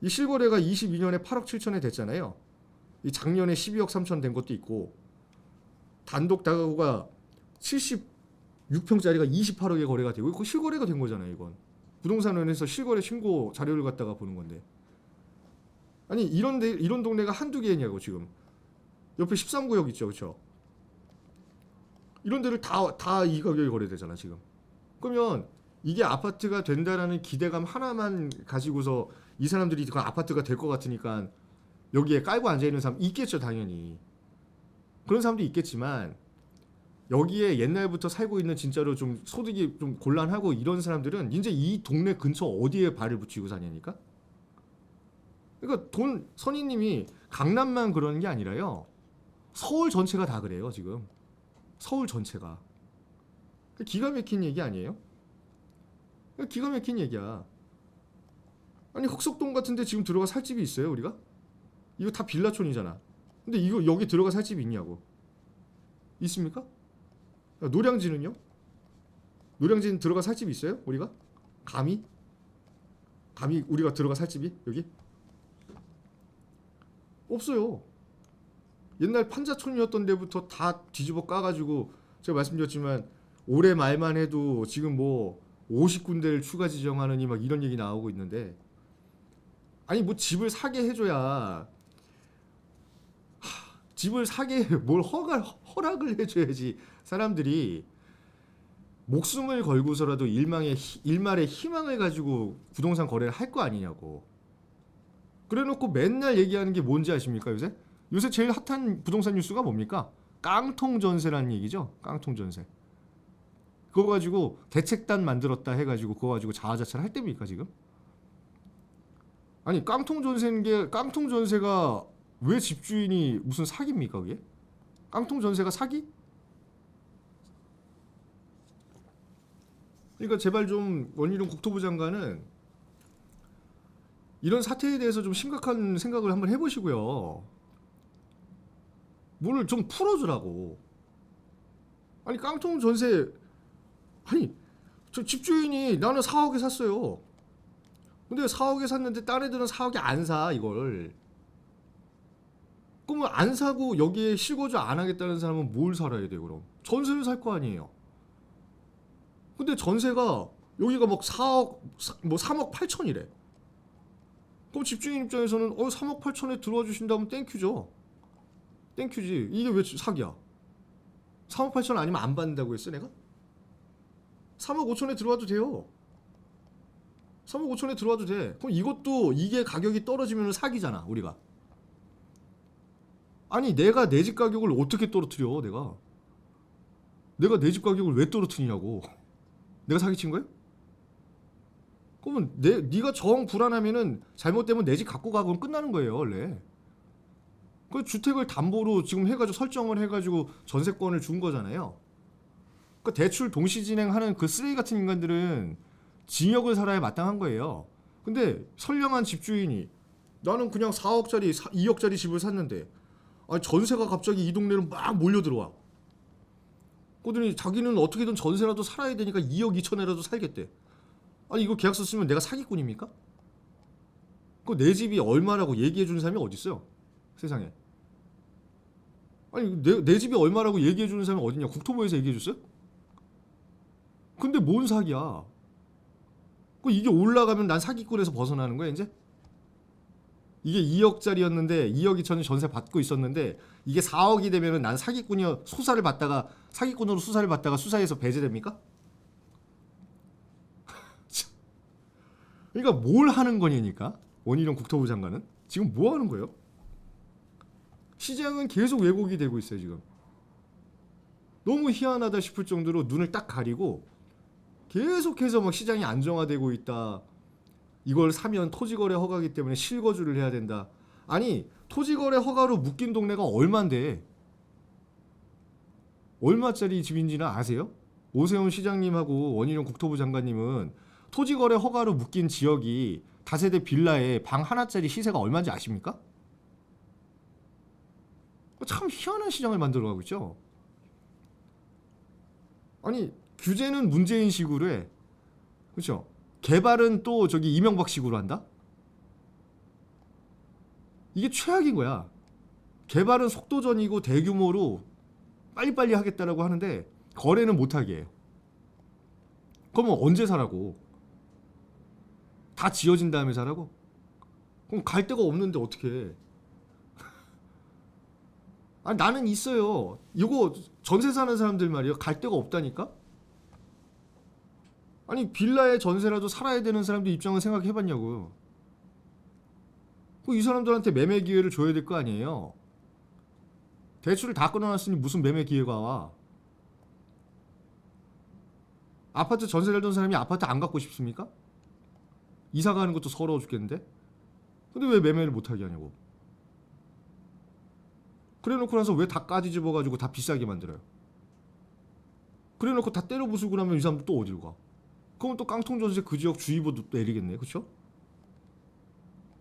이 실거래가 22년에 8억 7천에 됐잖아요. 이 작년에 12억 3천 된 것도 있고 단독 다가구가 76평짜리가 28억에 거래가 되고 이거 실거래가 된 거잖아요. 이건 부동산원에서 실거래 신고 자료를 갖다가 보는 건데 아니 이런 동네가 한두 개냐고. 지금 옆에 13구역 있죠, 그렇죠? 이런 데를 다 이 가격에 거래되잖아 지금. 그러면 이게 아파트가 된다라는 기대감 하나만 가지고서 이 사람들이 그 아파트가 될 것 같으니까 여기에 깔고 앉아 있는 사람 있겠죠, 당연히. 그런 사람도 있겠지만 여기에 옛날부터 살고 있는 진짜로 좀 소득이 좀 곤란하고 이런 사람들은 이제 이 동네 근처 어디에 발을 붙이고 사냐니까. 그러니까 돈 선임님이 강남만 그러는 게 아니라요. 서울 전체가 다 그래요 지금. 서울 전체가. 기가 막힌 얘기 아니에요? 기가 막힌 얘기야. 아니 흑석동 같은데 지금 들어가 살 집이 있어요 우리가? 이거 다 빌라촌이잖아. 근데 이거 여기 들어가 살 집이 있냐고. 있습니까? 노량진은요? 노량진 들어가 살 집이 있어요 우리가? 감히? 감히 우리가 들어가 살 집이 여기? 없어요. 옛날 판자촌이었던 데부터 다 뒤집어 까가지고 제가 말씀드렸지만 올해 말만 해도 지금 뭐 50군데를 추가 지정하느니 막 이런 얘기 나오고 있는데, 아니 뭐 집을 사게 해줘야, 집을 사게 뭘 허락을 해줘야지 사람들이 목숨을 걸고서라도 일말의 희망을 가지고 부동산 거래를 할 거 아니냐고. 그래놓고 맨날 얘기하는 게 뭔지 아십니까 요새? 요새 제일 핫한 부동산 뉴스가 뭡니까? 깡통 전세라는 얘기죠. 깡통 전세. 그거 가지고 대책단 만들었다 해가지고 그거 가지고 자화자찬 할 때입니까 지금? 아니 깡통 전세가 왜 집주인이 무슨 사기입니까 그게? 깡통 전세가 사기? 그러니까 제발 좀 원희룡 국토부 장관은 이런 사태에 대해서 좀 심각한 생각을 한번 해보시고요. 문을 좀 풀어주라고. 아니 깡통 전세, 아니 저 집주인이 나는 4억에 샀어요. 근데 4억에 샀는데 딴 애들은 4억에 안 사 이걸. 그러면 안 사고 여기에 실거주 안 하겠다는 사람은 뭘 살아야 돼요 그럼? 전세를 살 거 아니에요. 근데 전세가 여기가 막 4억 뭐 3억 8천이래. 그럼 집주인 입장에서는 3억 8천에 들어와 주신다면 땡큐죠. 땡큐지. 이게 왜 사기야? 3억 8천 아니면 안 받는다고 했어 내가? 3억 5천에 들어와도 돼요. 3억 5천에 들어와도 돼. 그럼 이것도 이게 가격이 떨어지면 사기잖아 우리가. 아니 내가 내 집 가격을 어떻게 떨어뜨려 내가 내 집 가격을 왜 떨어뜨리냐고. 내가 사기친 거야? 그러면 네가 정 불안하면은 잘못되면 내 집 갖고 가 그럼 끝나는 거예요 원래. 그 주택을 담보로 지금 해가지고 설정을 해가지고 전세권을 준 거잖아요. 그 대출 동시 진행하는 그 쓰레기 같은 인간들은 징역을 살아야 마땅한 거예요. 근데 선량한 집주인이 나는 그냥 4억짜리 2억짜리 집을 샀는데 아니 전세가 갑자기 이 동네로 막 몰려 들어와. 그러더니 자기는 어떻게든 전세라도 살아야 되니까 2억 2천에라도 살겠대. 아니 이거 계약서 쓰면 내가 사기꾼입니까? 그 내 집이 얼마라고 얘기해 주는 사람이 어디 있어요? 세상에. 아니 내 집이 얼마라고 얘기해 주는 사람이 어디냐? 국토부에서 얘기해 줬어요? 근데 뭔 사기야? 그 이게 올라가면 난 사기꾼에서 벗어나는 거야 이제? 이게 2억짜리였는데 2억 2천이 전세 받고 있었는데 이게 4억이 되면은 난 사기꾼으로 수사를 받다가 수사에서 배제됩니까? 그러니까 뭘 하는 거냐니까. 원희룡 국토부 장관은 지금 뭐 하는 거예요? 시장은 계속 왜곡이 되고 있어요 지금. 너무 희한하다 싶을 정도로 눈을 딱 가리고 계속해서 막 시장이 안정화되고 있다. 이걸 사면 토지거래 허가기 때문에 실거주를 해야 된다. 아니 토지거래 허가로 묶인 동네가 얼만데? 얼마짜리 집인지는 아세요? 오세훈 시장님하고 원희룡 국토부 장관님은 토지거래 허가로 묶인 지역이 다세대 빌라에 방 하나짜리 시세가 얼마인지 아십니까? 참 희한한 시장을 만들어가고 있죠. 아니 규제는 문재인식으로 해. 그렇죠? 개발은 또 저기 이명박식으로 한다? 이게 최악인 거야. 개발은 속도전이고 대규모로 빨리빨리 하겠다라고 하는데 거래는 못하게 해요. 그러면 언제 사라고? 다 지어진 다음에 사라고? 그럼 갈 데가 없는데 어떻게 해? 아니 나는 있어요. 이거 전세 사는 사람들 말이에요. 갈 데가 없다니까? 아니 빌라에 전세라도 살아야 되는 사람들 입장을 생각해봤냐고요. 이 사람들한테 매매 기회를 줘야 될 거 아니에요. 대출을 다 끊어놨으니 무슨 매매 기회가 와. 아파트 전세 살던 사람이 아파트 안 갖고 싶습니까? 이사 가는 것도 서러워 죽겠는데. 근데 왜 매매를 못하게 하냐고. 그래놓고 나서 왜 다 까뒤집어가지고 다 비싸게 만들어요. 그래놓고 다 때려 부수고 나면 이 사람들 또 어디로 가? 그러면 또 깡통 전세 그 지역 주의보도 내리겠네, 그렇죠?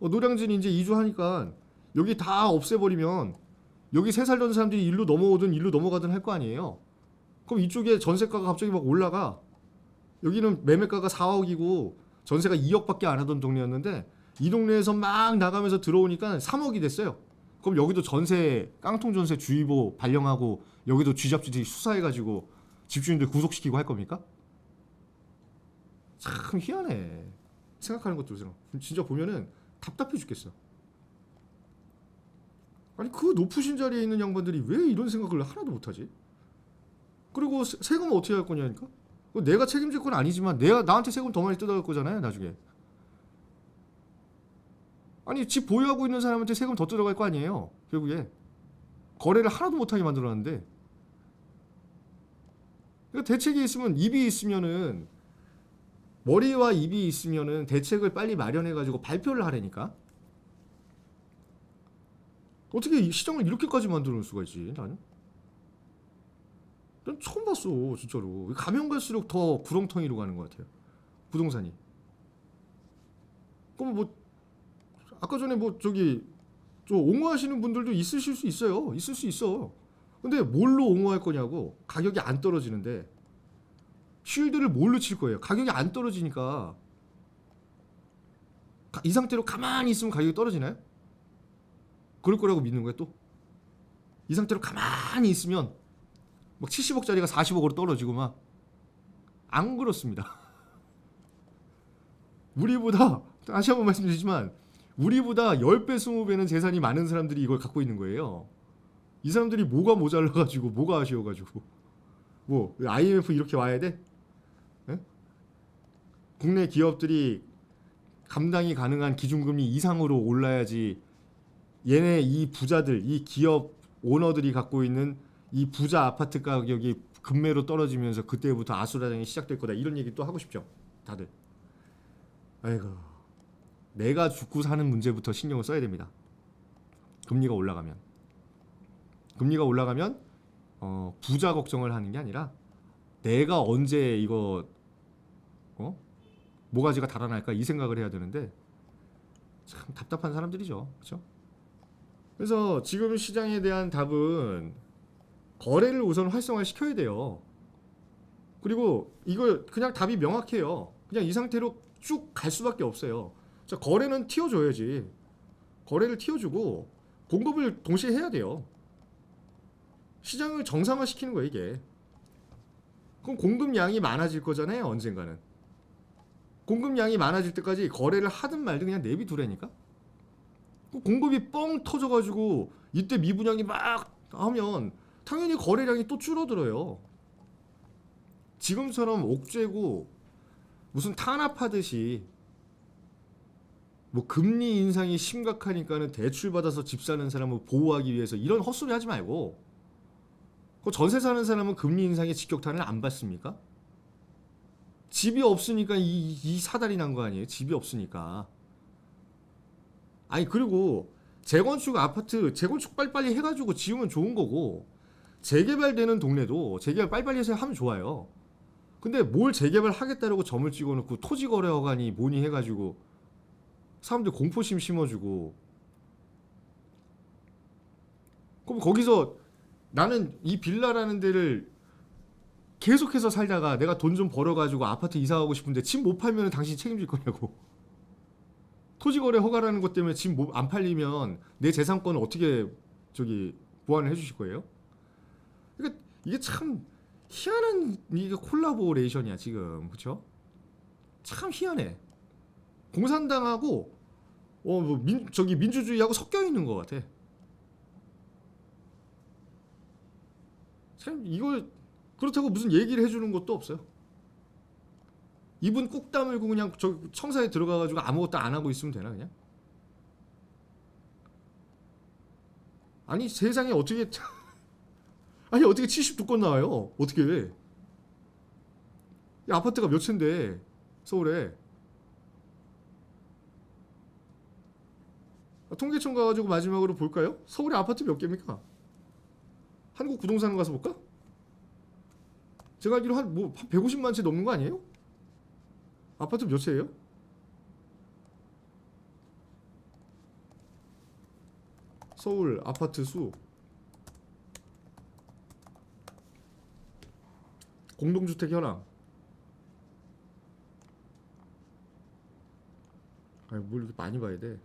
노량진이 이제 이주하니까 여기 다 없애버리면 여기 새 살던 사람들이 일로 넘어오든 일로 넘어가든 할 거 아니에요. 그럼 이쪽에 전세가가 갑자기 막 올라가. 여기는 매매가가 4억이고 전세가 2억밖에 안 하던 동네였는데 이 동네에서 막 나가면서 들어오니까 3억이 됐어요. 그럼 여기도 전세 깡통 전세 주의보 발령하고 여기도 쥐잡쥐들이 수사해가지고 집주인들 구속시키고 할 겁니까? 참 희한해. 생각하는 것도 진짜 보면은 답답해 죽겠어. 아니 그 높으신 자리에 있는 양반들이 왜 이런 생각을 하나도 못하지? 그리고 세금은 어떻게 할 거냐니까? 내가 책임질 건 아니지만 내가 나한테 세금 더 많이 뜯어갈 거잖아요 나중에. 아니 집 보유하고 있는 사람한테 세금 더 뜯어갈 거 아니에요 결국에. 거래를 하나도 못하게 만들어놨는데. 그러니까 대책이 있으면 입이 있으면은 머리와 입이 있으면은 대책을 빨리 마련해가지고 발표를 하라니까. 어떻게 이 시장을 이렇게까지 만들어 놓을 수가 있지 나는? 난 처음 봤어 진짜로. 가면 갈수록 더 구렁텅이로 가는 것 같아요 부동산이. 그럼 뭐 아까 전에 뭐 저기 저 옹호하시는 분들도 있으실 수 있어요. 있을 수 있어. 근데 뭘로 옹호할 거냐고. 가격이 안 떨어지는데 쉴드를 뭘로 칠 거예요. 가격이 안 떨어지니까. 이 상태로 가만히 있으면 가격이 떨어지나요? 그럴 거라고 믿는 거야 또? 이 상태로 가만히 있으면 막 70억짜리가 40억으로 떨어지고 막. 안 그렇습니다. 우리보다 다시 한번 말씀드리지만 우리보다 10배 20배는 재산이 많은 사람들이 이걸 갖고 있는 거예요. 이 사람들이 뭐가 모자라가지고 뭐가 아쉬워가지고 뭐 IMF 이렇게 와야 돼? 에? 국내 기업들이 감당이 가능한 기준금리 이상으로 올라야지 얘네 이 부자들 이 기업 오너들이 갖고 있는 이 부자 아파트 가격이 급매로 떨어지면서 그때부터 아수라장이 시작될 거다 이런 얘기 또 하고 싶죠 다들. 아이고 내가 죽고 사는 문제부터 신경을 써야 됩니다. 금리가 올라가면 부자 걱정을 하는 게 아니라 내가 언제 이거 모가지가 달아날까 이 생각을 해야 되는데 참 답답한 사람들이죠. 그렇죠? 그래서 지금 시장에 대한 답은 거래를 우선 활성화시켜야 돼요. 그리고 이거 그냥 답이 명확해요. 그냥 이 상태로 쭉 갈 수밖에 없어요. 자, 거래는 튀어줘야지. 거래를 튀어주고 공급을 동시에 해야 돼요. 시장을 정상화시키는 거예요 이게. 그럼 공급량이 많아질 거잖아요 언젠가는. 공급량이 많아질 때까지 거래를 하든 말든 그냥 내비두라니까. 공급이 뻥 터져가지고 이때 미분양이 막 하면 당연히 거래량이 또 줄어들어요. 지금처럼 옥죄고 무슨 탄압하듯이 뭐 금리 인상이 심각하니까는 대출 받아서 집 사는 사람을 보호하기 위해서 이런 헛소리 하지 말고 그 전세 사는 사람은 금리 인상의 직격탄을 안 받습니까? 집이 없으니까 이 사달이 난 거 아니에요? 집이 없으니까. 아니 그리고 재건축 아파트 재건축 빨리빨리 해가지고 지으면 좋은 거고 재개발되는 동네도 재개발 빨리빨리 해서 하면 좋아요. 근데 뭘 재개발 하겠다라고 점을 찍어놓고 토지거래허가니 뭐니 해가지고 사람들 공포심 심어주고 그럼 거기서 나는 이 빌라라는 데를 계속해서 살다가 내가 돈 좀 벌어가지고 아파트 이사 가고 싶은데 집 못 팔면 당신 책임질 거냐고. 토지거래 허가라는 것 때문에 집 안 팔리면 내 재산권을 어떻게 저기 보완을 해주실 거예요? 그러니까 이게 참 희한한 이게 콜라보레이션이야 지금. 그렇죠? 참 희한해. 공산당하고 뭐 저기 민주주의하고 섞여 있는 것 같아. 참 이걸 그렇다고 무슨 얘기를 해주는 것도 없어요. 입은 꾹 다물고 그냥 저 청사에 들어가가지고 아무것도 안 하고 있으면 되나 그냥? 아니 세상에 어떻게 아니 어떻게 72건 나와요? 어떻게 해? 이 아파트가 몇 채인데 서울에. 통계청 가가지고 마지막으로 볼까요? 서울에 아파트 몇 개입니까? 한국부동산 가서 볼까? 제가 알기로 한 150만 채 넘는 거 아니에요? 아파트 몇 채예요? 서울 아파트 수, 공동주택 현황. 아니, 뭘 이렇게 많이 봐야 돼?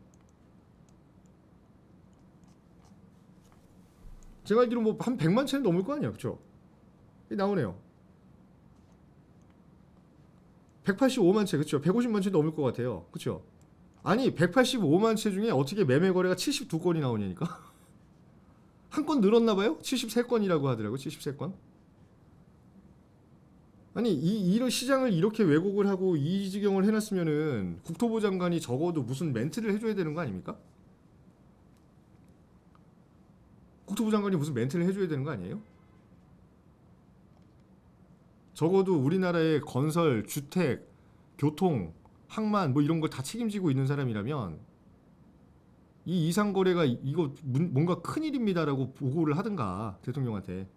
제가 알기로 뭐 한 100만 채는 넘을 거 아니야, 그렇죠? 나오네요. 185만 채, 그렇죠? 150만 채 넘을 것 같아요, 그렇죠? 아니 185만 채 중에 어떻게 매매 거래가 72건이 나오냐니까. 한 건 늘었나 봐요? 73건이라고 하더라고. 73건. 아니 이런 시장을 이렇게 왜곡을 하고 이 지경을 해놨으면은 국토부 장관이 적어도 무슨 멘트를 해줘야 되는 거 아닙니까? 국토부 장관이 무슨 멘트를 해줘야 되는 거 아니에요? 적어도 우리나라의 건설, 주택, 교통, 항만 뭐 이런 걸 다 책임지고 있는 사람이라면 이 이상 거래가 이거 뭔가 큰일입니다라고 보고를 하든가 대통령한테.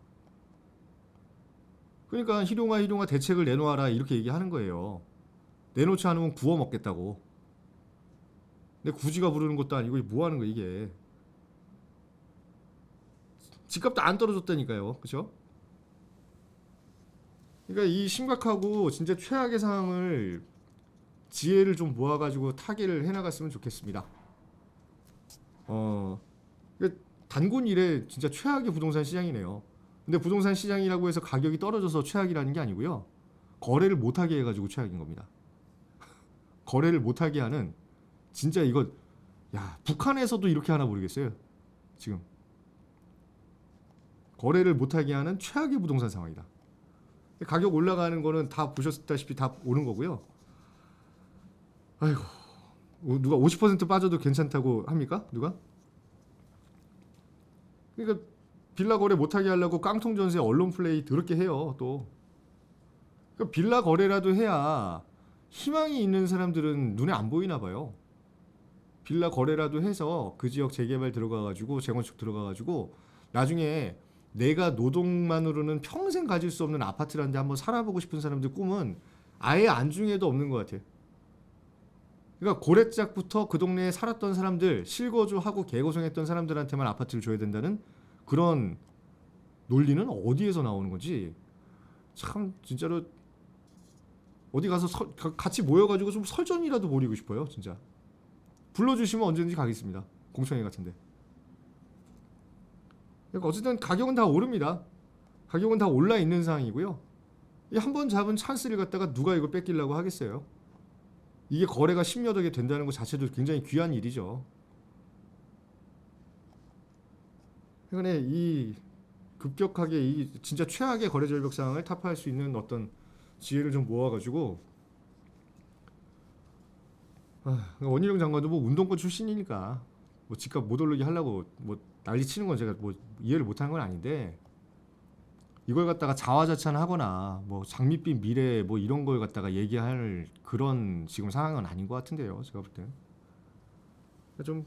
그러니까 희룡아 대책을 내놓아라 이렇게 얘기하는 거예요. 내놓지 않으면 구워 먹겠다고. 근데 구지가 부르는 것도 아니고 뭐 하는 거야 이게. 집값도 안 떨어졌다니까요. 그죠? 그러니까 이 심각하고 진짜 최악의 상황을 지혜를 좀 모아가지고 타개를 해나갔으면 좋겠습니다. 단군 이래 진짜 최악의 부동산 시장이네요. 근데 부동산 시장이라고 해서 가격이 떨어져서 최악이라는 게 아니고요. 거래를 못하게 해가지고 최악인 겁니다. 거래를 못하게 하는 진짜 이거 야 북한에서도 이렇게 하나 모르겠어요. 지금 거래를 못하게 하는 최악의 부동산 상황이다. 가격 올라가는 거는 다 보셨다시피 다 오는 거고요. 아이고 누가 50% 빠져도 괜찮다고 합니까? 누가? 그러니까 빌라 거래 못하게 하려고 깡통 전세 언론 플레이 더럽게 해요. 또 그러니까 빌라 거래라도 해야 희망이 있는 사람들은 눈에 안 보이나 봐요. 빌라 거래라도 해서 그 지역 재개발 들어가가지고 재건축 들어가가지고 나중에 내가 노동만으로는 평생 가질 수 없는 아파트라는 데 한번 살아보고 싶은 사람들 꿈은 아예 안중에도 없는 것 같아요. 그러니까 고래짝부터 그 동네에 살았던 사람들, 실거주하고 개고생했던 사람들한테만 아파트를 줘야 된다는 그런 논리는 어디에서 나오는 건지 참 진짜로 어디 가서 같이 모여가지고 좀 설전이라도 벌이고 싶어요. 진짜 불러주시면 언제든지 가겠습니다. 공청회 같은데. 그러니까 어쨌든 가격은 다 오릅니다. 가격은 다 올라 있는 상황이고요. 한 번 잡은 찬스를 갖다가 누가 이걸 뺏기려고 하겠어요. 이게 거래가 10여 개 된다는 것 자체도 굉장히 귀한 일이죠. 그러니까 이 급격하게 이 진짜 최악의 거래 절벽 상황을 타파할 수 있는 어떤 지혜를 좀 모아가지고 원희룡 장관도 뭐 운동권 출신이니까 뭐 집값 못 오르게 하려고 뭐 난리 치는 건 제가 뭐 이해를 못하는 건 아닌데 이걸 갖다가 자화자찬하거나 뭐 장밋빛 미래 뭐 이런 걸 갖다가 얘기할 그런 지금 상황은 아닌 것 같은데요. 제가 볼 때는 좀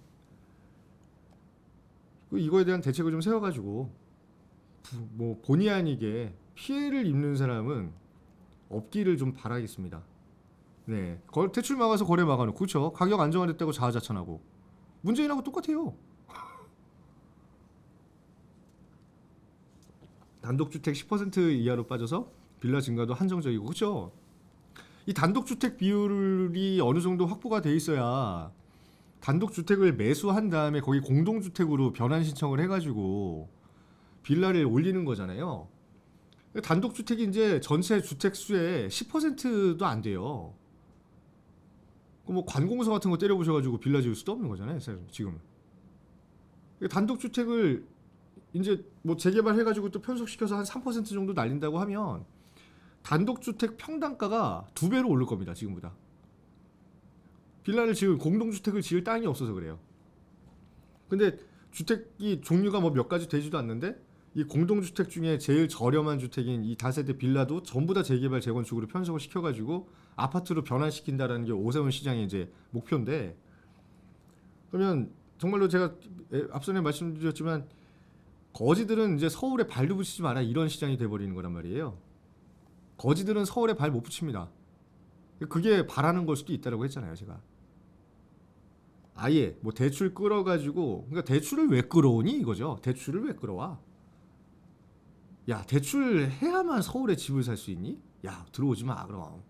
이거에 대한 대책을 좀 세워가지고 뭐 본의 아니게 피해를 입는 사람은 없기를 좀 바라겠습니다. 네, 대출 막아서 거래 막아놓고 그렇죠. 가격 안정화됐다고 자화자찬하고 문재인하고 똑같아요. 단독주택 10% 이하로 빠져서 빌라 증가도 한정적이고 그렇죠. 이 단독주택 비율이 어느 정도 확보가 돼 있어야 단독주택을 매수한 다음에 거기 공동주택으로 변환 신청을 해가지고 빌라를 올리는 거잖아요. 단독주택이 이제 전체 주택 수의 10%도 안 돼요. 뭐 관공서 같은 거 때려보셔가지고 빌라 지을 수도 없는 거잖아요. 지금 단독주택을 이제 뭐 재개발해가지고 또 편속시켜서 한 3% 정도 날린다고 하면 단독주택 평당가가 2배로 오를 겁니다. 지금보다. 빌라를 지을 공동주택을 지을 땅이 없어서 그래요. 근데 주택이 종류가 뭐 몇 가지 되지도 않는데 이 공동주택 중에 제일 저렴한 주택인 이 다세대 빌라도 전부 다 재개발 재건축으로 편성을 시켜가지고 아파트로 변환시킨다라는 게 오세훈 시장의 이제 목표인데, 그러면 정말로 제가 앞전에 말씀드렸지만 거지들은 이제 서울에 발도 붙이지 마라 이런 시장이 돼버리는 거란 말이에요. 거지들은 서울에 발 못 붙입니다. 그게 바라는 걸 수도 있다라고 했잖아요, 제가. 아예 뭐 대출 끌어가지고, 그러니까 대출을 왜 끌어오니 이거죠. 대출을 왜 끌어와? 야, 대출 해야만 서울에 집을 살 수 있니? 야, 들어오지 마 그럼.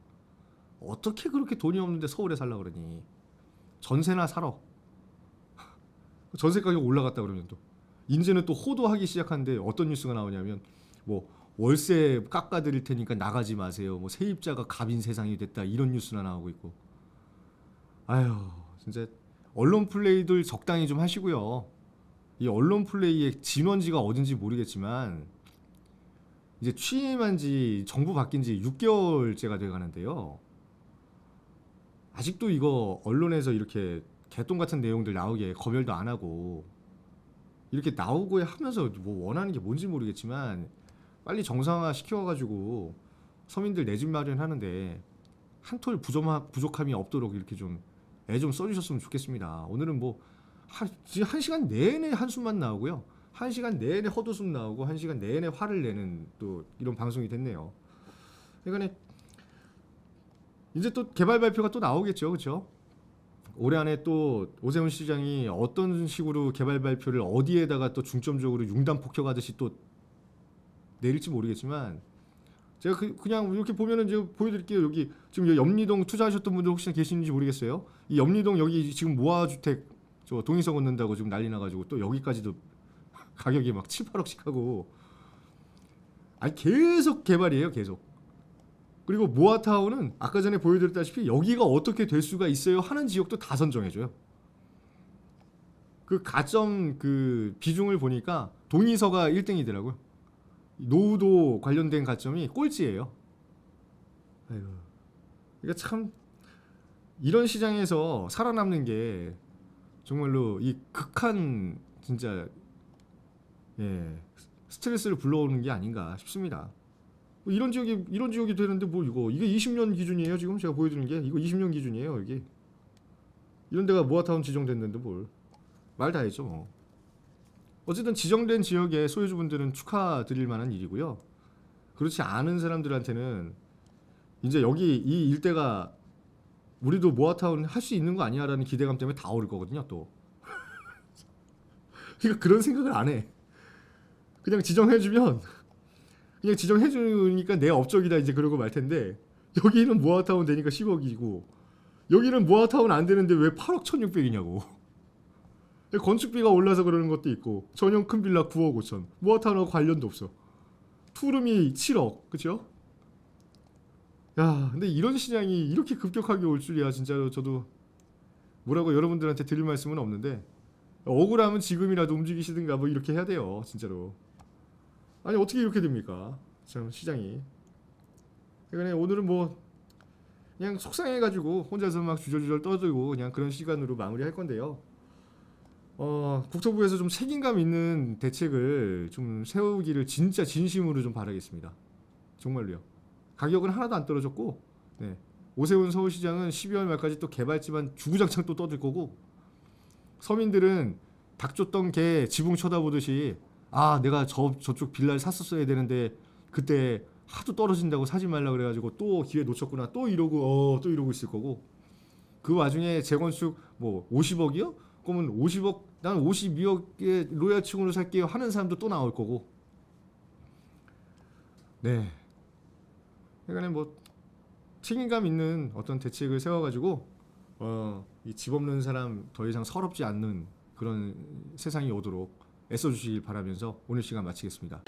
어떻게 그렇게 돈이 없는데 서울에 살라 그러니? 전세나 살아. 전세 가격 올라갔다 그러면 또 이제는 또 호도하기 시작하는데 어떤 뉴스가 나오냐면 뭐 월세 깎아드릴 테니까 나가지 마세요. 뭐 세입자가 갑인 세상이 됐다 이런 뉴스나 나오고 있고. 아휴, 진짜 언론 플레이들 적당히 좀 하시고요. 이 언론 플레이의 진원지가 어딘지 모르겠지만 이제 취임한 지 정부 바뀐 지 6개월째가 돼 가는데요. 아직도 이거 언론에서 이렇게 개똥 같은 내용들 나오게 검열도 안 하고 이렇게 나오고 하면서 뭐 원하는 게 뭔지 모르겠지만 빨리 정상화 시켜가지고 서민들 내 집 마련하는데 한 톨 부족함이 없도록 이렇게 좀 애 좀 써주셨으면 좋겠습니다. 오늘은 뭐 지금 1시간 내내 한숨만 나오고요. 1시간 내내 헛웃음 나오고 1시간 내내 화를 내는 또 이런 방송이 됐네요. 그러니까 이제 또 개발 발표가 또 나오겠죠, 그렇죠? 올해 안에 또 오세훈 시장이 어떤 식으로 개발 발표를 어디에다가 또 중점적으로 융단 폭격하듯이 또 내릴지 모르겠지만 제가 그냥 이렇게 보면은 제가 보여드릴게요. 여기 지금 염리동 투자하셨던 분들 혹시나 계시는지 모르겠어요. 이 염리동 여기 지금 모아주택 저 동의서 걷는다고 지금 난리 나가지고 또 여기까지도 가격이 막 7, 8억씩 하고 아니 계속 개발이에요, 계속. 그리고 모아타운은 아까 전에 보여드렸다시피 여기가 어떻게 될 수가 있어요 하는 지역도 다 선정해줘요. 그 가점 그 비중을 보니까 동의서가 1등이더라고요. 노후도 관련된 가점이 꼴찌예요. 아이고. 그러니까 참 이런 시장에서 살아남는 게 정말로 이 극한 진짜 스트레스를 불러오는 게 아닌가 싶습니다. 뭐 이런 지역이 되는데 뭐 이게 20년 기준이에요. 지금 제가 보여드리는 게 이거 20년 기준이에요. 여기 이런 데가 모아타운 지정됐는데 뭘 말 다 했죠 뭐. 어쨌든 지정된 지역의 소유주분들은 축하드릴 만한 일이고요. 그렇지 않은 사람들한테는 이제 여기 이 일대가 우리도 모아타운 할 수 있는 거 아니야라는 기대감 때문에 다 오를 거거든요 또. 그러니까 그런 생각을 안 해. 그냥 지정해주면 그냥 지정해주니까 내 업적이다 이제 그러고 말 텐데 여기는 모아타운 되니까 10억이고 여기는 모아타운 안 되는데 왜 8억 1,600이냐고. 건축비가 올라서 그러는 것도 있고 전용 큰 빌라 9억 5천 모아타운하고 관련도 없어. 투룸이 7억 그쵸? 야 근데 이런 시장이 이렇게 급격하게 올 줄이야. 진짜로 저도 뭐라고 여러분들한테 드릴 말씀은 없는데 억울하면 지금이라도 움직이시든가 뭐 이렇게 해야 돼요 진짜로. 아니 어떻게 이렇게 됩니까 참 시장이. 그러니까 오늘은 뭐 그냥 속상해가지고 혼자서 막 주저주저 떠들고 그냥 그런 시간으로 마무리할 건데요. 국토부에서 좀 책임감 있는 대책을 좀 세우기를 진짜 진심으로 좀 바라겠습니다. 정말로요. 가격은 하나도 안 떨어졌고 오세훈 서울시장은 12월 말까지 또 개발지만 주구장창 또 떠들 거고 서민들은 닭 줬던 개 지붕 쳐다보듯이 아 내가 저쪽 빌라를 샀었어야 되는데 그때 하도 떨어진다고 사지 말라 그래가지고 또 기회 놓쳤구나 또 이러고 또 이러고 있을 거고 그 와중에 재건축 뭐 50억이요? 그러면 50억 난 52억에 로얄층으로 살게요 하는 사람도 또 나올 거고. 네. 그러니까 뭐 책임감 있는 어떤 대책을 세워가지고 이 집 없는 사람 더 이상 서럽지 않는 그런 세상이 오도록 애써주시길 바라면서 오늘 시간 마치겠습니다.